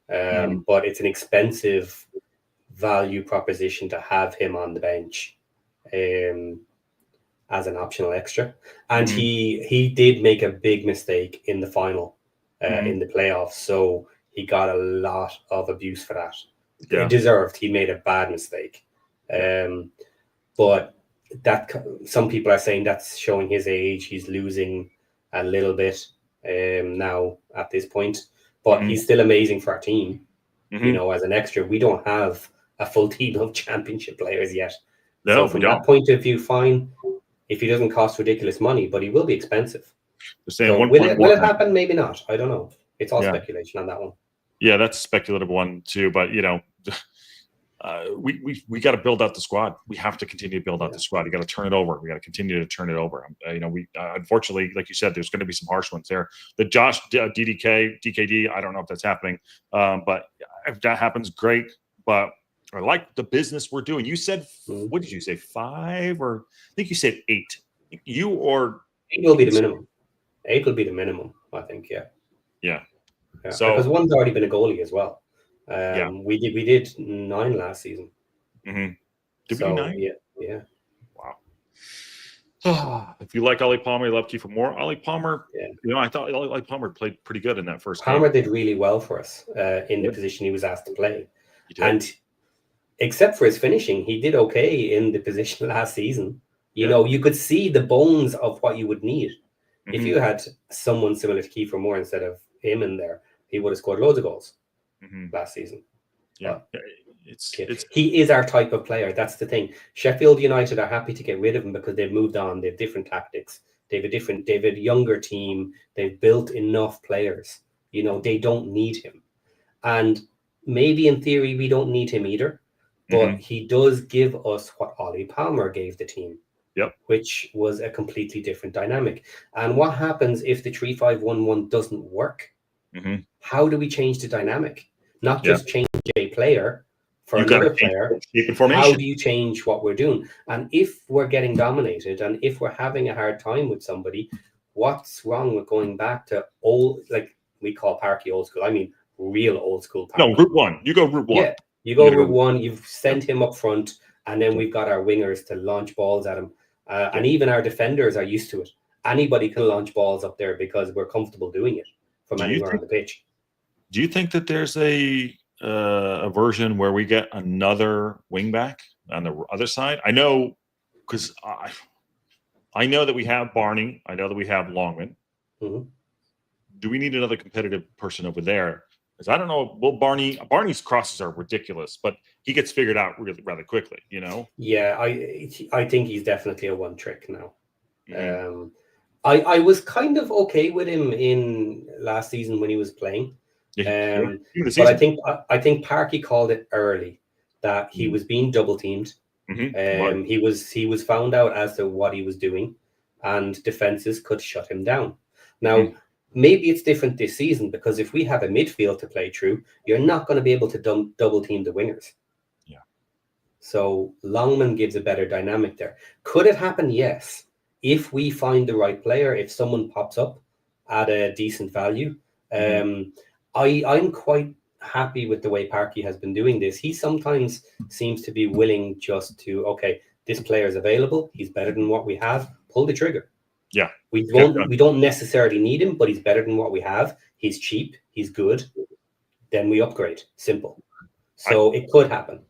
But it's an expensive value proposition to have him on the bench as an optional extra. And he did make a big mistake in the final in the playoffs, so he got a lot of abuse for that. deserved. He made a bad mistake. But that some people are saying that's showing his age. He's losing a little bit now at this point, but he's still amazing for our team. You know, as an extra, we don't have a full team of championship players yet. No, so from that point of view, fine. If he doesn't cost ridiculous money, but he will be expensive. So will it happen? Maybe not. I don't know. It's all speculation on that one. Yeah, that's a speculative one too. But you know, we got to build out the squad. We have to continue to build out the squad. You got to turn it over. We got to continue to turn it over. You know, we unfortunately, like you said, there's going to be some harsh ones there. The Josh DKD, I don't know if that's happening, but if that happens, great. But I like the business we're doing. You said, what did you say, 5 or I think you said 8. 8 will be the minimum. 8 will be the minimum, I think. Yeah. So because one's already been a goalie as well. We did 9 last season. Did we do 9? Yeah. Wow. If you like Ollie Palmer, you love Kiefer Moore. Ollie Palmer, you know, I thought Ollie Palmer played pretty good in that first game. Palmer did really well for us in the position he was asked to play. And except for his finishing, he did okay in the position last season. You know, you could see the bones of what you would need. If you had someone similar to Kiefer Moore instead of him in there, he would have scored loads of goals last season. Yeah. He is our type of player. That's the thing. Sheffield United are happy to get rid of him because they've moved on. They have different tactics. They have a younger team. They've built enough players. You know, they don't need him. And maybe in theory, we don't need him either. But he does give us what Ollie Palmer gave the team. Which was a completely different dynamic. And what happens if the 3-5-1-1 doesn't work? How do we change the dynamic? Not just change a player for another player. How do you change what we're doing? And if we're getting dominated and if we're having a hard time with somebody, what's wrong with going back to old, like we call Parky old school? I mean, real old school. No, route 1. You go route 1. Yeah, you go route 1. You've sent him up front, and then we've got our wingers to launch balls at him. And even our defenders are used to it. Anybody can launch balls up there because we're comfortable doing it from anywhere on the pitch. Do you think that there's a version where we get another wing back on the other side? I know because I know that we have Barney. I know that we have Longman. Do we need another competitive person over there? Because I don't know. Well, Barney's crosses are ridiculous, but he gets figured out rather quickly, you know? Yeah, I think he's definitely a one trick now. I was kind of okay with him in last season when he was playing. But I think Parky called it early that he was being double teamed. He was found out as to what he was doing, and defenses could shut him down. Now, maybe it's different this season because if we have a midfield to play through, you're not going to be able to double team the wingers. So Longman gives a better dynamic there. Could it happen? Yes. If we find the right player, if someone pops up at a decent value, I'm quite happy with the way Parky has been doing this. He sometimes seems to be willing just to, okay, this player is available. He's better than what we have. Pull the trigger. Yeah. We don't necessarily need him, but he's better than what we have. He's cheap. He's good. Then we upgrade. Simple. So it could happen.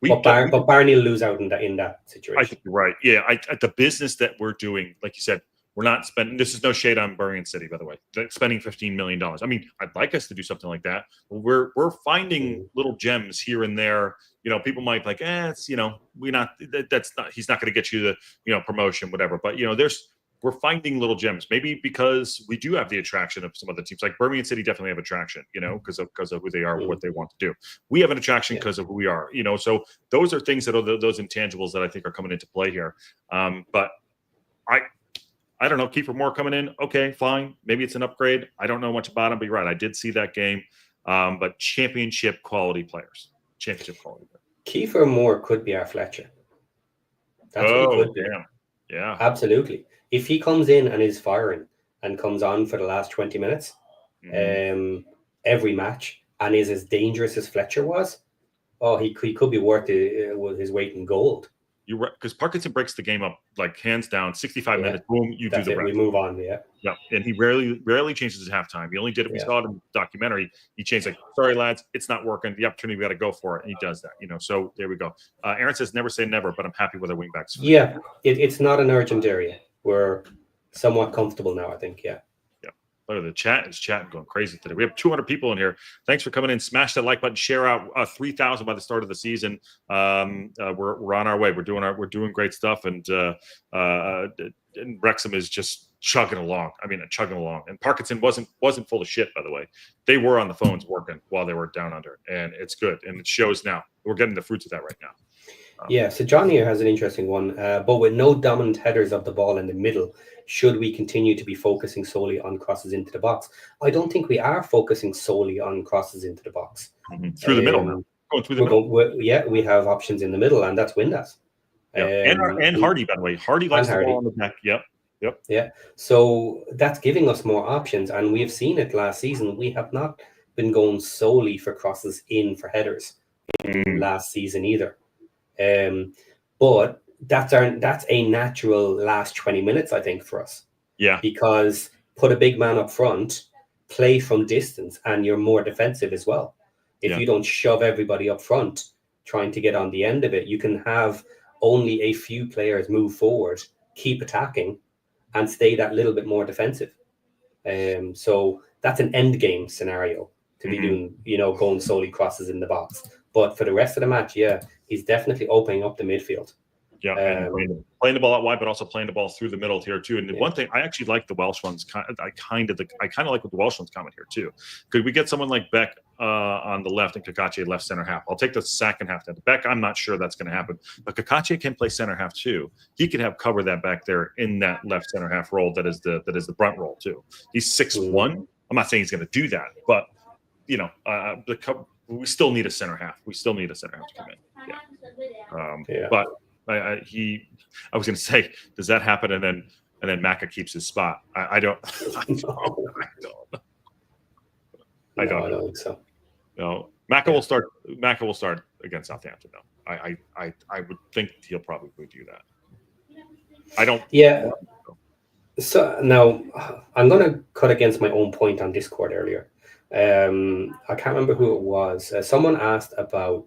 But Barney will lose out in that situation. I think you're right. Yeah. The business that we're doing, like you said, we're not spending. This is no shade on Birmingham City, by the way. Spending $15 million. I mean, I'd like us to do something like that. But we're finding little gems here and there. You know, people might be like, it's, you know, that's not. He's not going to get you the, you know, promotion, whatever. But you know, we're finding little gems. Maybe because we do have the attraction of some other teams, like Birmingham City definitely have attraction. You know, because of who they are, what they want to do. We have an attraction because of who we are. You know, so those are things that are those intangibles that I think are coming into play here. But I don't know. Kiefer Moore coming in. Okay, fine. Maybe it's an upgrade. I don't know much about him, but you're right. I did see that game. But championship quality players. Kiefer Moore could be our Fletcher. That's what he could be. Yeah. Absolutely. If he comes in and is firing and comes on for the last 20 minutes, every match, and is as dangerous as Fletcher was, he could be worth his weight in gold. You're right, because Parkinson breaks the game up like hands down. 65 Yeah. minutes, boom, you That's do the it. rest. We move on. Yeah. Yeah, and he rarely changes his halftime. He only did it. We Yeah. saw it in the documentary. He changed like, sorry lads, it's not working. The opportunity, we got to go for it, and he does that. So there we go. Aaron says never say never, but I'm happy with our wingbacks. Yeah, it's not an urgent area. We're somewhat comfortable now, I think. Yeah. Look at the chat is chatting, going crazy today. We have 200 people in here. Thanks for coming in. Smash that like button. Share out 3,000 by the start of the season. We're on our way. We're doing great stuff, and Wrexham is just chugging along. Chugging along. And Parkinson wasn't full of shit, by the way. They were on the phones working while they were down under, and it's good, and it shows now. We're getting the fruits of that right now. Yeah, so John here has an interesting one. But with no dominant headers of the ball in the middle, should we continue to be focusing solely on crosses into the box? I don't think we are focusing solely on crosses into the box. Through the middle now. Going through the middle. We have options in the middle, and that's Windass. Yeah. And Hardy, by the way. Hardy likes the ball on the back. Yep. Yeah. So that's giving us more options, and we have seen it last season. We have not been going solely for crosses in for headers last season either. But that's a natural last 20 minutes, I think, for us. Yeah. Because put a big man up front, play from distance, and you're more defensive as well. If you don't shove everybody up front trying to get on the end of it, you can have only a few players move forward, keep attacking, and stay that little bit more defensive. So that's an end game scenario to be doing, going solely crosses in the box. But for the rest of the match, he's definitely opening up the midfield. Yeah, and playing the ball out wide, but also playing the ball through the middle here too. And one thing I actually like the Welsh ones. I kind of like what the Welsh ones comment here too. Could we get someone like Beck on the left and Kakache left center half? I'll take the second half. Then Beck, I'm not sure that's going to happen, but Kakache can play center half too. He can have cover that back there in that left center half role. That is the brunt role too. He's 6'1". I'm not saying he's going to do that, but we still need a center half. We still need a center half to come in. But I was going to say, does that happen? And then Maka keeps his spot. I don't. I don't think so. No, Maka will start. Maka will start against Southampton. No, I would think he'll probably do that. I don't. Yeah. So now I'm going to cut against my own point on Discord earlier. I can't remember who it was. Someone asked about,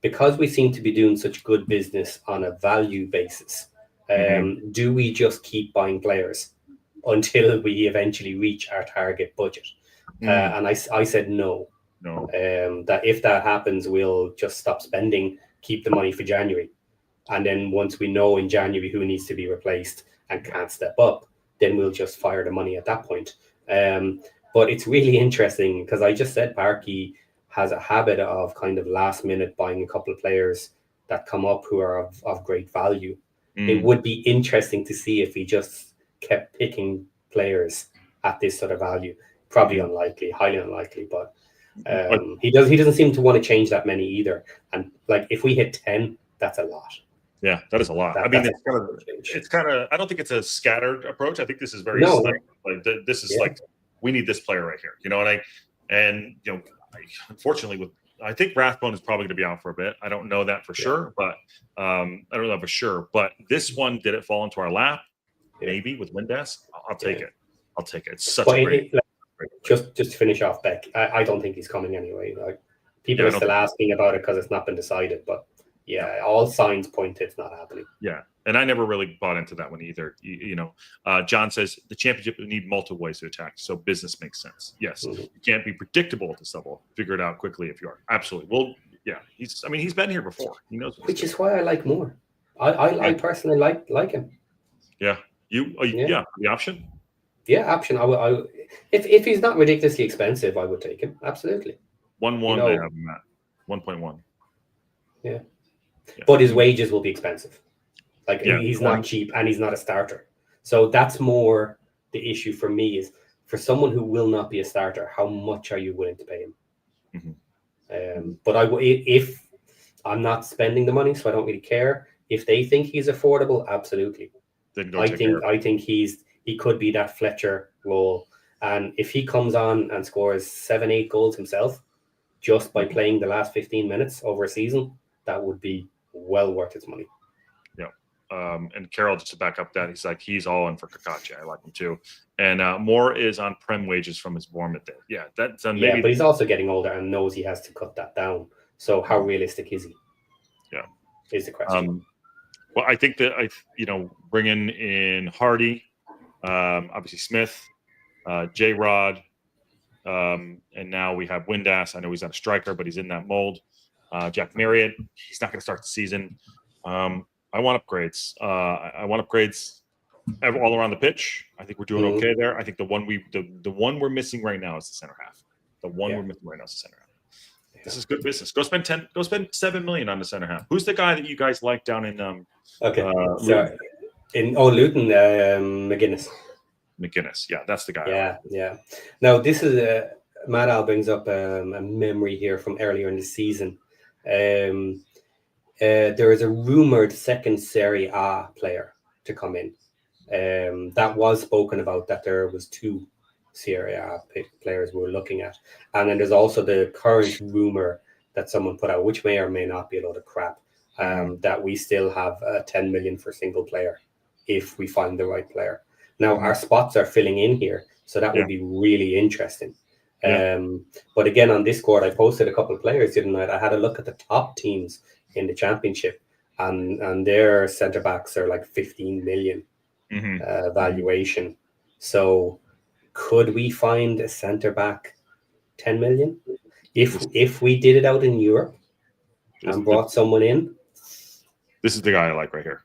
because we seem to be doing such good business on a value basis, do we just keep buying players until we eventually reach our target budget? And I said no. That if that happens, we'll just stop spending, keep the money for January. And then once we know in January who needs to be replaced and can't step up, then we'll just fire the money at that point. But it's really interesting because I just said Parky has a habit of kind of last minute buying a couple of players that come up who are of great value. It would be interesting to see if he just kept picking players at this sort of value. Probably unlikely, highly unlikely, but he doesn't seem to want to change that many either. And like if we hit 10, that's a lot. Yeah, that is a lot. It's kind of. I don't think it's a scattered approach. I think this is very this is like we need this player right here. Unfortunately, I think Rathbone is probably going to be out for a bit. I don't know that for sure, but I don't know for sure. But this one, did it fall into our lap? Maybe with Windass. I'll take it. I'll take it. It's such a great. Just to finish off, Beck, I don't think he's coming anyway. Like people are still asking about it because it's not been decided, but all signs point to it's not happening. Yeah. And I never really bought into that one either. John says the championship will need multiple ways to attack, so business makes sense. Yes, you can't be predictable at this level. Figure it out quickly if you are. Absolutely. Well, yeah, he's been here before. He knows. Which is why I like Moore. I personally like him. Yeah. The option. Yeah, option. I if he's not ridiculously expensive, I would take him. Absolutely. 1.1. They have him at 1.1. Yeah, but his wages will be expensive. Like he's not cheap and he's not a starter. So that's more the issue for me is for someone who will not be a starter, how much are you willing to pay him? But if I'm not spending the money, so I don't really care. If they think he's affordable, absolutely. I think he could be that Fletcher role. And if he comes on and scores 7-8 goals himself, just by playing the last 15 minutes over a season, that would be well worth its money. And Carroll, just to back up that, he's like, he's all in for Kakachi. I like him too. And Moore is on prem wages from his Bournemouth day. Yeah, that's maybe. But he's also getting older and knows he has to cut that down. So how realistic is he? Yeah, is the question. Well, I think that bringing in Hardy, obviously Smith, J-Rod, and now we have Windass. I know he's not a striker, but he's in that mold. Jack Marriott, he's not going to start the season. I want upgrades. I want upgrades all around the pitch. I think we're doing okay there. I think the one we're missing right now is the center half. The one we're missing right now is the center half. Yeah. This is good business. Go spend $7 million on the center half. Who's the guy that you guys like down in Luton? Luton, McGuinness. McGuinness, yeah, that's the guy. Yeah. Now this is Matt Al brings up a memory here from earlier in the season. There is a rumored second Serie A player to come in. That was spoken about, that there was 2 Serie A players we were looking at. And then there's also the current rumor that someone put out, which may or may not be a load of crap, that we still have 10 million for single player if we find the right player. Now, our spots are filling in here, so that would be really interesting. But again, on Discord, I posted a couple of players the other night. I had a look at the top teams in the championship, and their centre backs are like 15 million valuation. So could we find a centre back 10 million if we did it out in Europe and brought someone in? This is the guy I like right here.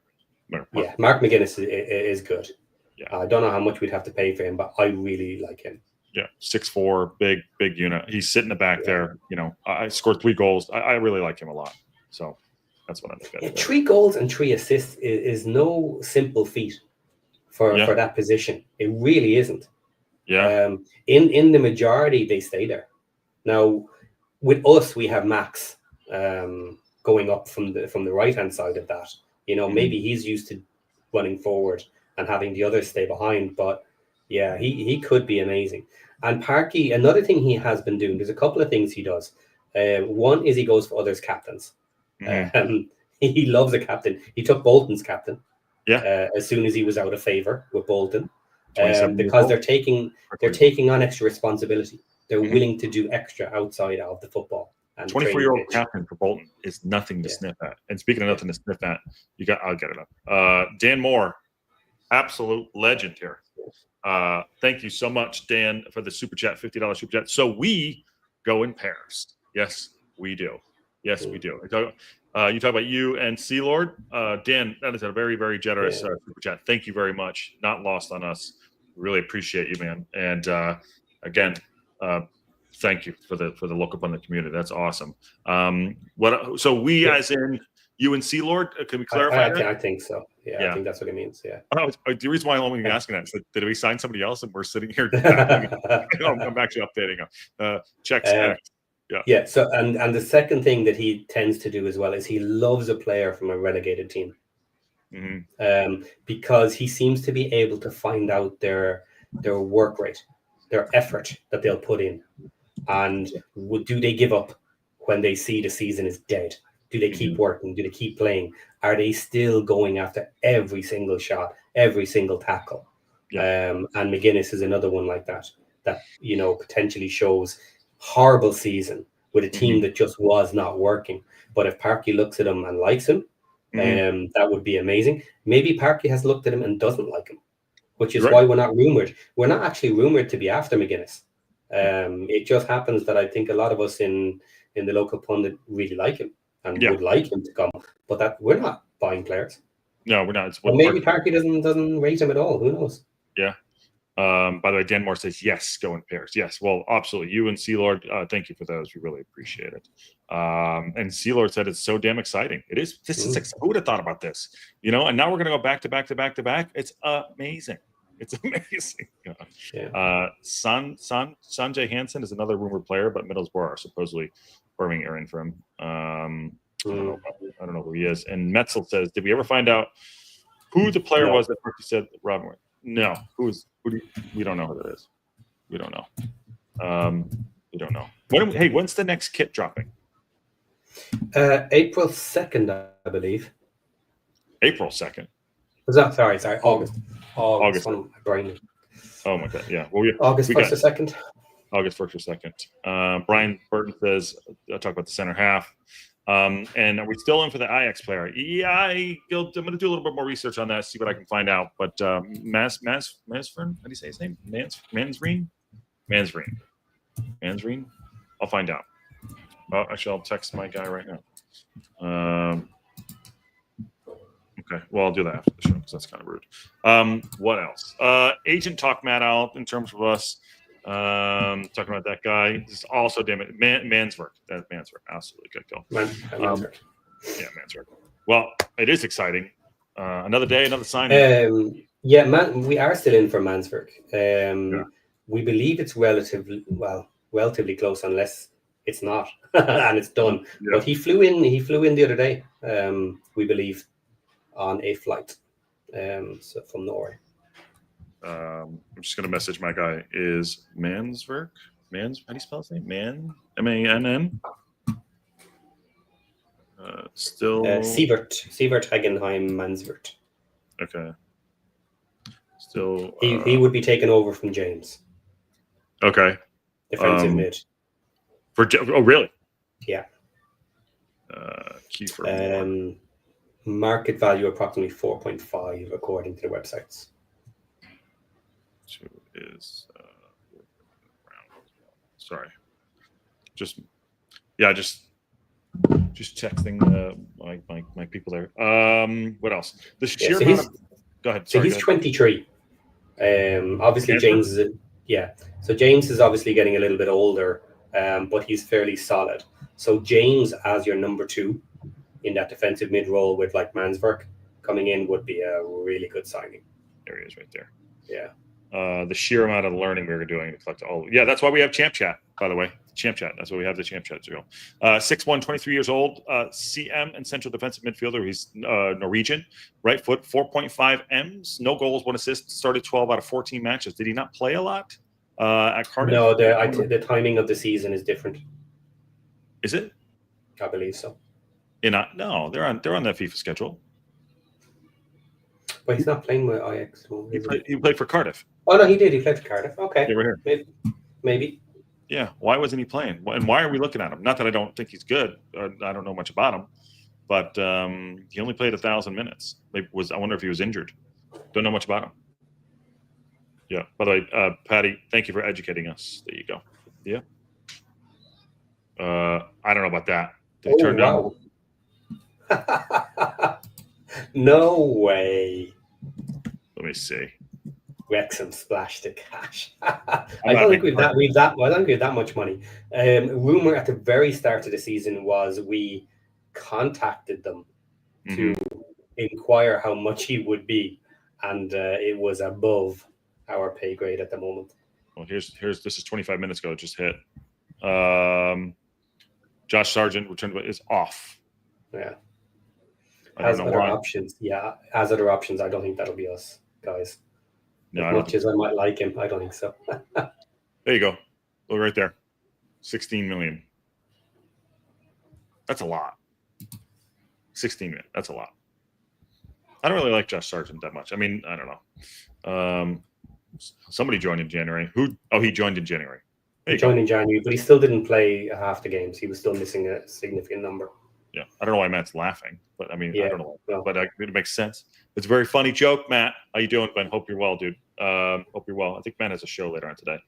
Yeah, Mark McGuinness is good. Yeah. I don't know how much we'd have to pay for him, but I really like him. Yeah, 6'4", big unit. He's sitting in the back there. I scored 3 goals. I really like him a lot. So that's what I'm looking at. 3 goals and 3 assists is no simple feat for that position. It really isn't. Yeah. In the majority, they stay there. Now, with us, we have Max going up from the right hand side of that. Maybe he's used to running forward and having the others stay behind. But yeah, he could be amazing. And Parky, another thing he has been doing, there's a couple of things he does. One is he goes for others' captains. He loves a captain. He took Bolton's captain. As soon as he was out of favor with Bolton, because they're taking on extra responsibility. They're willing to do extra outside of the football. 24-year-old captain for Bolton is nothing to sniff at. And speaking of nothing to sniff at, I'll get it up. Dan Moore, absolute legend here. Thank you so much, Dan, for the super chat, $50 super chat. So we go in pairs. Yes, we do. Yes, we do. You talk about you and Sea Lord. Dan, that is a very, very generous super chat. Thank you very much. Not lost on us. Really appreciate you, man. And again, thank you for the look up on the community. That's awesome. So we, as in you and Sea Lord, can we clarify that? I think so. Yeah, I think that's what it means. Yeah. The reason why I'm only asking that is that did we sign somebody else and we're sitting here? I'm actually updating. Checks. Yeah. So and the second thing that he tends to do as well is he loves a player from a relegated team, because he seems to be able to find out their work rate, their effort that they'll put in, and do they give up when they see the season is dead? Do they keep working? Do they keep playing? Are they still going after every single shot, every single tackle? And McGuinness is another one like that potentially shows horrible season with a team that just was not working. But if Parky looks at him and likes him, that would be amazing. Maybe Parky has looked at him and doesn't like him, which is why we're not rumored. We're not actually rumored to be after McGuinness. It just happens that I think a lot of us in the local pundit really like him and would like him to come, but that we're not buying players. No, we're not. Well, maybe Parky doesn't rate him at all. Who knows? Yeah. By the way, Dan Moore says yes, go in pairs. Yes, well, absolutely. You and Sea Lord, thank you for those. We really appreciate it. And Sea Lord said it's so damn exciting. It is. This is. Who would have thought about this? And now we're gonna go back to back to back to back. It's amazing. It's amazing. Sanjay Hansen is another rumored player, but Middlesbrough are supposedly firming Aaron for him. I don't know who he is. And Metzel says, did we ever find out who the player was that Parky said Robin White? No. We don't know who that is. We don't know. We don't know. When's the next kit dropping? April 2nd, I believe. April 2nd. Was that sorry? August. August. One of my brain. Oh my God. Yeah. Well, August we 1st or 2nd. August 1st or 2nd. Brian Burton says, I'll talk about the center half. And are we still in for the Ajax player? Yeah, I'm going to do a little bit more research on that, see what I can find out. But Masvern, how do you say his name? Mansreen? Mansreen? I'll find out. Oh, actually, I'll text my guy right now. Okay, well, I'll do that after the show because that's kind of rude. What else? Agent talk Matt out in terms of us. Talking about that guy. This is also, damn it, Manswork. That's Manswork. Absolutely good goal. Manswork. Yeah, Manswork. Well, it is exciting. Another day, another signing. We are still in for Manswork. We believe it's relatively close, unless it's not, and it's done. Yeah. But he flew in the other day. We believe on a flight, so from Norway. I'm just gonna message my guy. Is Manswork? How do you spell his name? Mann. Still Sievert Hagenheim Manswork. Okay. Still. He would be taken over from James. Okay. Defensive mid. Really? Yeah. Kiefer. Market value approximately 4.5 according to the websites. Is sorry. Just texting my people there. What else? The sheer go ahead. So he's 23. Obviously James is so James is obviously getting a little bit older, but he's fairly solid. So James as your number 2 in that defensive mid role with like Manswork coming in would be a really good signing. There he is right there. Yeah. The sheer amount of learning we were doing to collect all. Yeah, that's why we have Champ Chat, by the way. Champ Chat. That's why we have the Champ Chat drill. 6'1", 23 years old, CM and central defensive midfielder. He's Norwegian, right foot, 4.5 M's, no goals, 1 assist, started 12 out of 14 matches. Did he not play a lot at Cardiff? No, the timing of the season is different. Is it? I believe so. No, they're on the FIFA schedule. But he's not playing with Ajax. He played for Cardiff. Oh no, he did. He played for Cardiff. Okay. Yeah, we're here. Maybe. Yeah. Why wasn't he playing? And why are we looking at him? Not that I don't think he's good. I don't know much about him, but he only played 1,000 minutes. I wonder if he was injured. Don't know much about him. Yeah. By the way, Patty, thank you for educating us. There you go. Yeah. I don't know about that. Did he turn down? No way. Let me see. Wrexham splashed the cash. I don't think we've that much money. Rumor at the very start of the season was we contacted them to inquire how much he would be, and it was above our pay grade at the moment. Well, this is 25 minutes ago. It just hit. Josh Sargent returned is off. Yeah. As other options, I don't think that'll be us, guys. No, as much as I might like him, I don't think so. There you go. Look right there. 16 million. That's a lot. 16 million. That's a lot. I don't really like Josh Sargent that much. I mean, I don't know. Somebody joined in January. He joined in January. He joined in January, but he still didn't play half the games. He was still missing a significant number. Yeah, I don't know why Matt's laughing, but I mean, I don't know, but it makes sense. It's a very funny joke, Matt. How you doing, Ben? Hope you're well, dude. Hope you're well. I think Matt has a show later on today.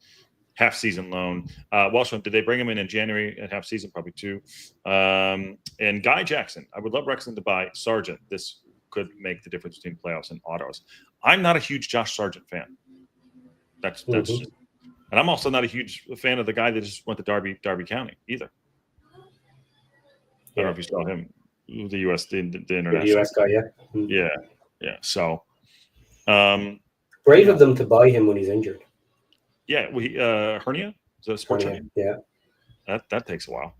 Half season loan. Welshman, did they bring him in January at half season? Probably 2. And Guy Jackson. I would love Wrexham to buy Sargent. This could make the difference between playoffs and autos. I'm not a huge Josh Sargent fan. That's just, and I'm also not a huge fan of the guy that just went to Derby County either. I don't know if you saw him, the international. The US guy, yeah. Yeah. So, brave of them to buy him when he's injured. Yeah, hernia? Is that a sports hernia? Yeah. That takes a while.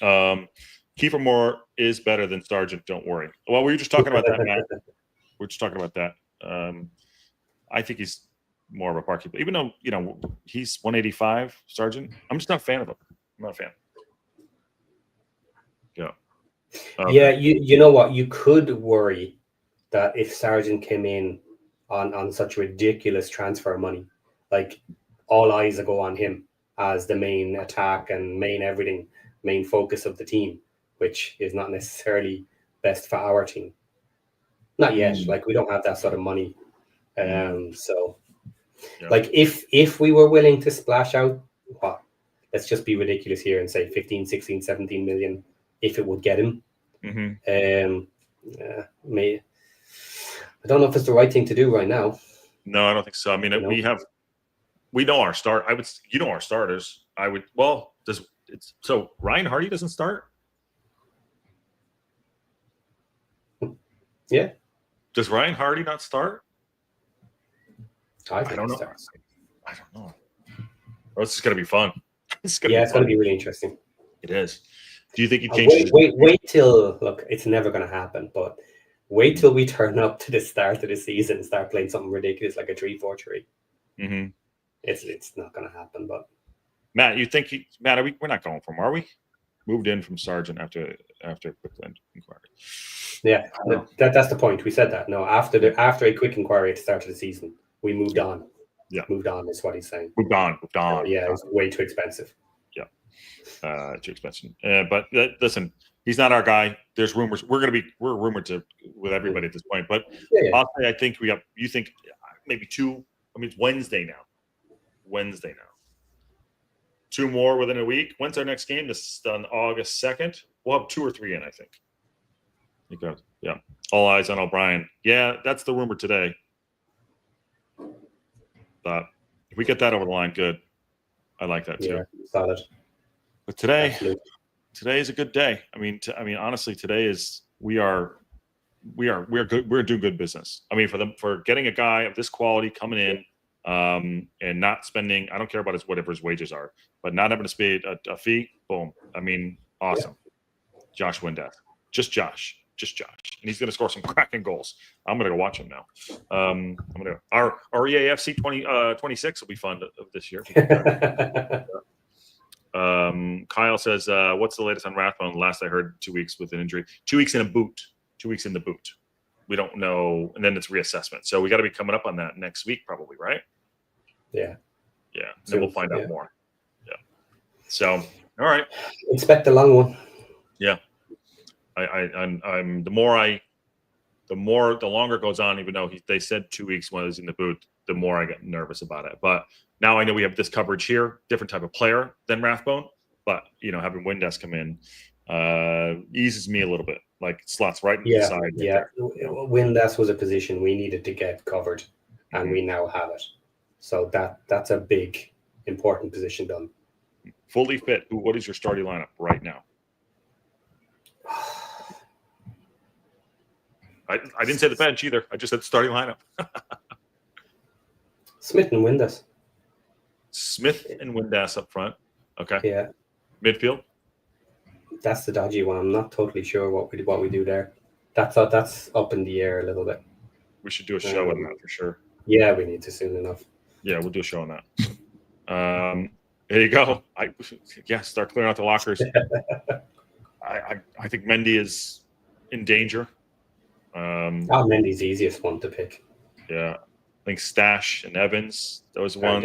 Kiefer Moore is better than Sargent. Don't worry. Well, we were just talking about that, Matt. We're just talking about that. I think he's more of a park keeper, even though he's 185. Sargent, I'm just not a fan of him. I'm not a fan. Yeah. Okay. Yeah, you know what? You could worry that if Sargent came in on such ridiculous transfer money, like all eyes will go on him as the main attack and main everything, main focus of the team, which is not necessarily best for our team. Not yet. Like, we don't have that sort of money. So, Yeah. like, if we were willing to splash out, what? Let's just be ridiculous here and say 15, 16, 17 million if it would get him. I don't know if it's the right thing to do right now. No, I don't think so. I mean, we know our start. You know our starters. So Ryan Hardy doesn't start? Yeah. Does Ryan Hardy not start? I don't know. Starts. I don't know. Oh, this is going to be fun. It's going to be really interesting. It is. Do you think he changes? Wait till, look, it's never going to happen, but wait till we turn up to the start of the season and start playing something ridiculous like a 3-4-3. Mm-hmm. It's not going to happen. But Matt, you think we're not going from, are we? Moved in from Sargent after quick inquiry. Yeah, that's the point. We said that. No, after a quick inquiry at the start of the season, we moved on. Yeah, moved on is what he's saying. Moved on. Yeah, it's way too expensive. Yeah, too expensive. But listen, he's not our guy. There's rumors. We're rumored with everybody at this point. But honestly, I think you think maybe two. I mean, it's Wednesday now. 2 more within a week. When's our next game? This is on August 2nd. We'll have 2 or 3 in, I think. Because, yeah. All eyes on O'Brien. Yeah, that's the rumor today. But if we get that over the line, good. I like that too. Yeah, solid. But today is a good day. I mean, honestly, today is we are good. We're doing good business. I mean, for getting a guy of this quality coming in, and not spending. I don't care about whatever his wages are, but not having to pay a fee. Boom. I mean, awesome. Yeah. Josh Windass, just Josh, and he's going to score some cracking goals. I'm going to go watch him now. Our EAFC 26 will be fun this year. Kyle says, what's the latest on Rathbone? Last I heard, 2 weeks with an injury. 2 weeks in a boot. 2 weeks in the boot. We don't know. And then it's reassessment. So we got to be coming up on that next week, probably, right? Yeah. Yeah. Then we'll find out more. Yeah. So, all right. Expect a long one. Yeah. I'm the longer it goes on, even though they said 2 weeks when I was in the boot, the more I get nervous about it. But now I know we have this coverage here, different type of player than Rathbone. But, having Windass come in eases me a little bit. Like, slots right into the side. Yeah. Windass was a position we needed to get covered, and we now have it. So that's a big, important position done. Fully fit. What is your starting lineup right now? I didn't say the bench either. I just said starting lineup. Smith and Windass. Smith and Windass up front. Okay. Yeah. Midfield. That's the dodgy one. I'm not totally sure what we do there. That's up in the air a little bit. We should do a show on that for sure. Yeah, we need to soon enough. Yeah, we'll do a show on that. There you go. Start clearing out the lockers. I think Mendy is in danger. Mendy's the easiest one to pick. Yeah, I think Stash and Evans, those ones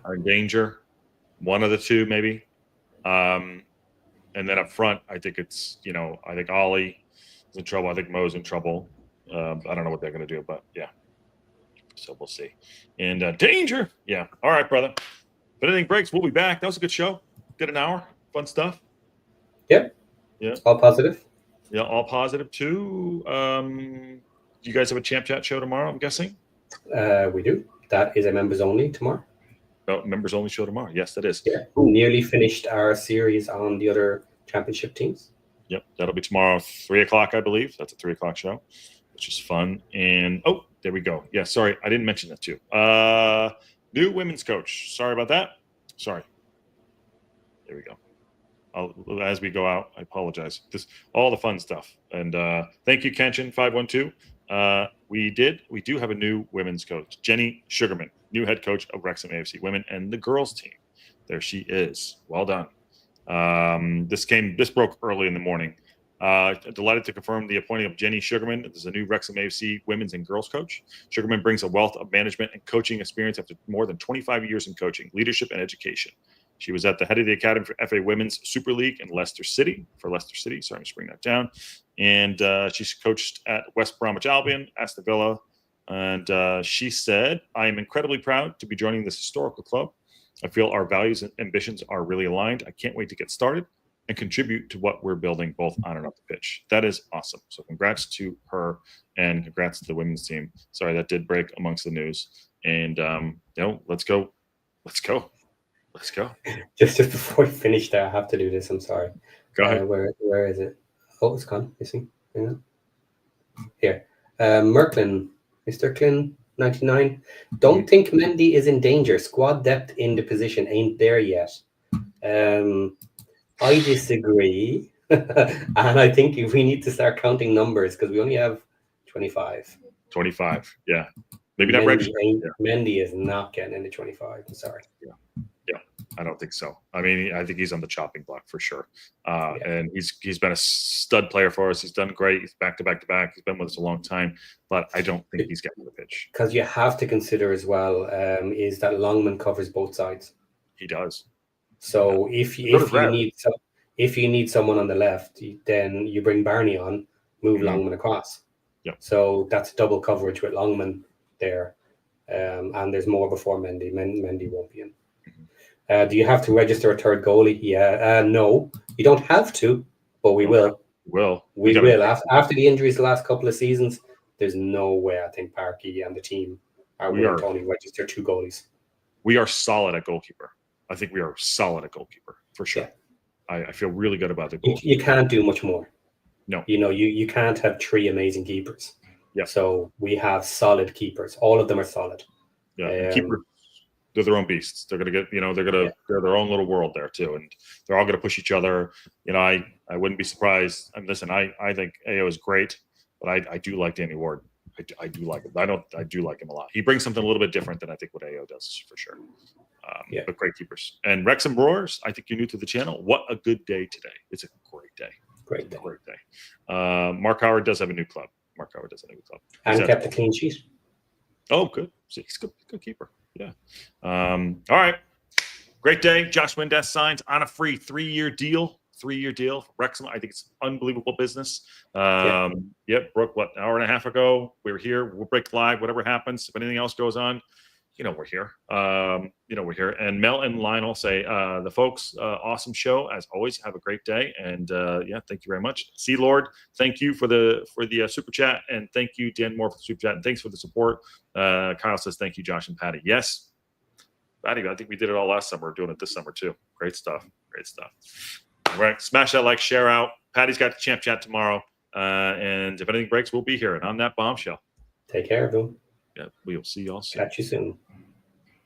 are in danger. One of the two, maybe. And then up front, I think it's I think Ollie is in trouble. I think Mo's in trouble. I don't know what they're going to do, but yeah. So we'll see. And danger. Yeah. All right, brother. If anything breaks, we'll be back. That was a good show. Good an hour. Fun stuff. Yep. Yeah. All positive. Yeah, all positive too. Do you guys have a Champ Chat show tomorrow, I'm guessing? We do. That is a members only tomorrow. Oh, members only show tomorrow. Yes, that is. Yeah. Nearly finished our series on the other championship teams. Yep. That'll be tomorrow, 3:00, I believe. That's a 3:00 show, which is fun. And there we go. Yeah, sorry. I didn't mention that too. New women's coach. Sorry about that. Sorry. There we go. As we go out, I apologize. This all the fun stuff. And thank you, Kenshin 512. We do have a new women's coach, Jenny Sugarman, new head coach of Wrexham AFC women and the girls team. There she is. Well done. This broke early in the morning. Delighted to confirm the appointing of Jenny Sugarman as the new Wrexham AFC women's and girls coach. Sugarman brings a wealth of management and coaching experience after more than 25 years in coaching, leadership, and education. She was at the head of the academy for FA Women's Super League in Leicester City. Sorry, I'm just bring that down. And she's coached at West Bromwich Albion, Aston Villa. And she said, "I am incredibly proud to be joining this historical club. I feel our values and ambitions are really aligned. I can't wait to get started and contribute to what we're building both on and off the pitch." That is awesome. So congrats to her and congrats to the women's team. Sorry, that did break amongst the news. And, let's go. Just before we finish there, I have to do this. I'm sorry. Go ahead. Where is it? Oh, it's gone. Missing. Hang on. Here. Merklin, Mr. Klin, 99. Don't think Mendy is in danger. Squad depth in the position ain't there yet. I disagree. And I think we need to start counting numbers because we only have 25. 25, yeah. Maybe not Wrexham. Mendy is not getting into 25. I'm sorry. Yeah, I don't think so. I mean, I think he's on the chopping block for sure. And he's been a stud player for us. He's done great. He's back to back to back. He's been with us a long time, but I don't think he's getting the pitch. Because you have to consider as well is that Longman covers both sides. He does. So if you need someone on the left, then you bring Barney on, move Longman across. Yep. So that's double coverage with Longman there, and there's more before Mendy. Mendy won't be in. Do you have to register a third goalie? Yeah. No, you don't have to, but we will. We will. After the injuries the last couple of seasons, there's no way I think Parky and the team are willing to only register 2 goalies. We are solid at goalkeeper. I think we are solid at goalkeeper for sure. Yeah. I feel really good about the goal. You can't do much more. No. You can't have 3 amazing keepers. Yeah. So we have solid keepers. All of them are solid. Yeah. Keepers, they're their own beasts. They're gonna get, they're their own little world there too, and they're all gonna push each other. I wouldn't be surprised. And listen, I think AO is great, but I do like Danny Ward. I do like him. I do like him a lot. He brings something a little bit different than I think what AO does for sure. But great keepers. And Wrexham Brewers, I think you're new to the channel. What a good day today. It's a great day. Great day. Mark Howard does have a new club. And kept a clean sheet. Oh, good. See, he's a good keeper. Yeah. All right. Great day. Josh Windass signs on a free 3-year deal. 3-year deal for Wrexham. I think it's unbelievable business. Brooke, an hour and a half ago, we were here. We'll break live, whatever happens. If anything else goes on, we're here. We're here. And Mel and Lionel say, the folks, awesome show as always. Have a great day. And thank you very much. C Lord, thank you for the super chat, and thank you Dan Moore for the super chat, and thanks for the support. Kyle says thank you, Josh and Patty. Yes, Patty, I think we did it all last summer. We're doing it this summer too. Great stuff. All right, smash that like, share out. Patty's got the champ chat tomorrow, and if anything breaks, we'll be here. And on that bombshell, take care, everyone. Yeah, we'll see y'all soon. Catch you soon.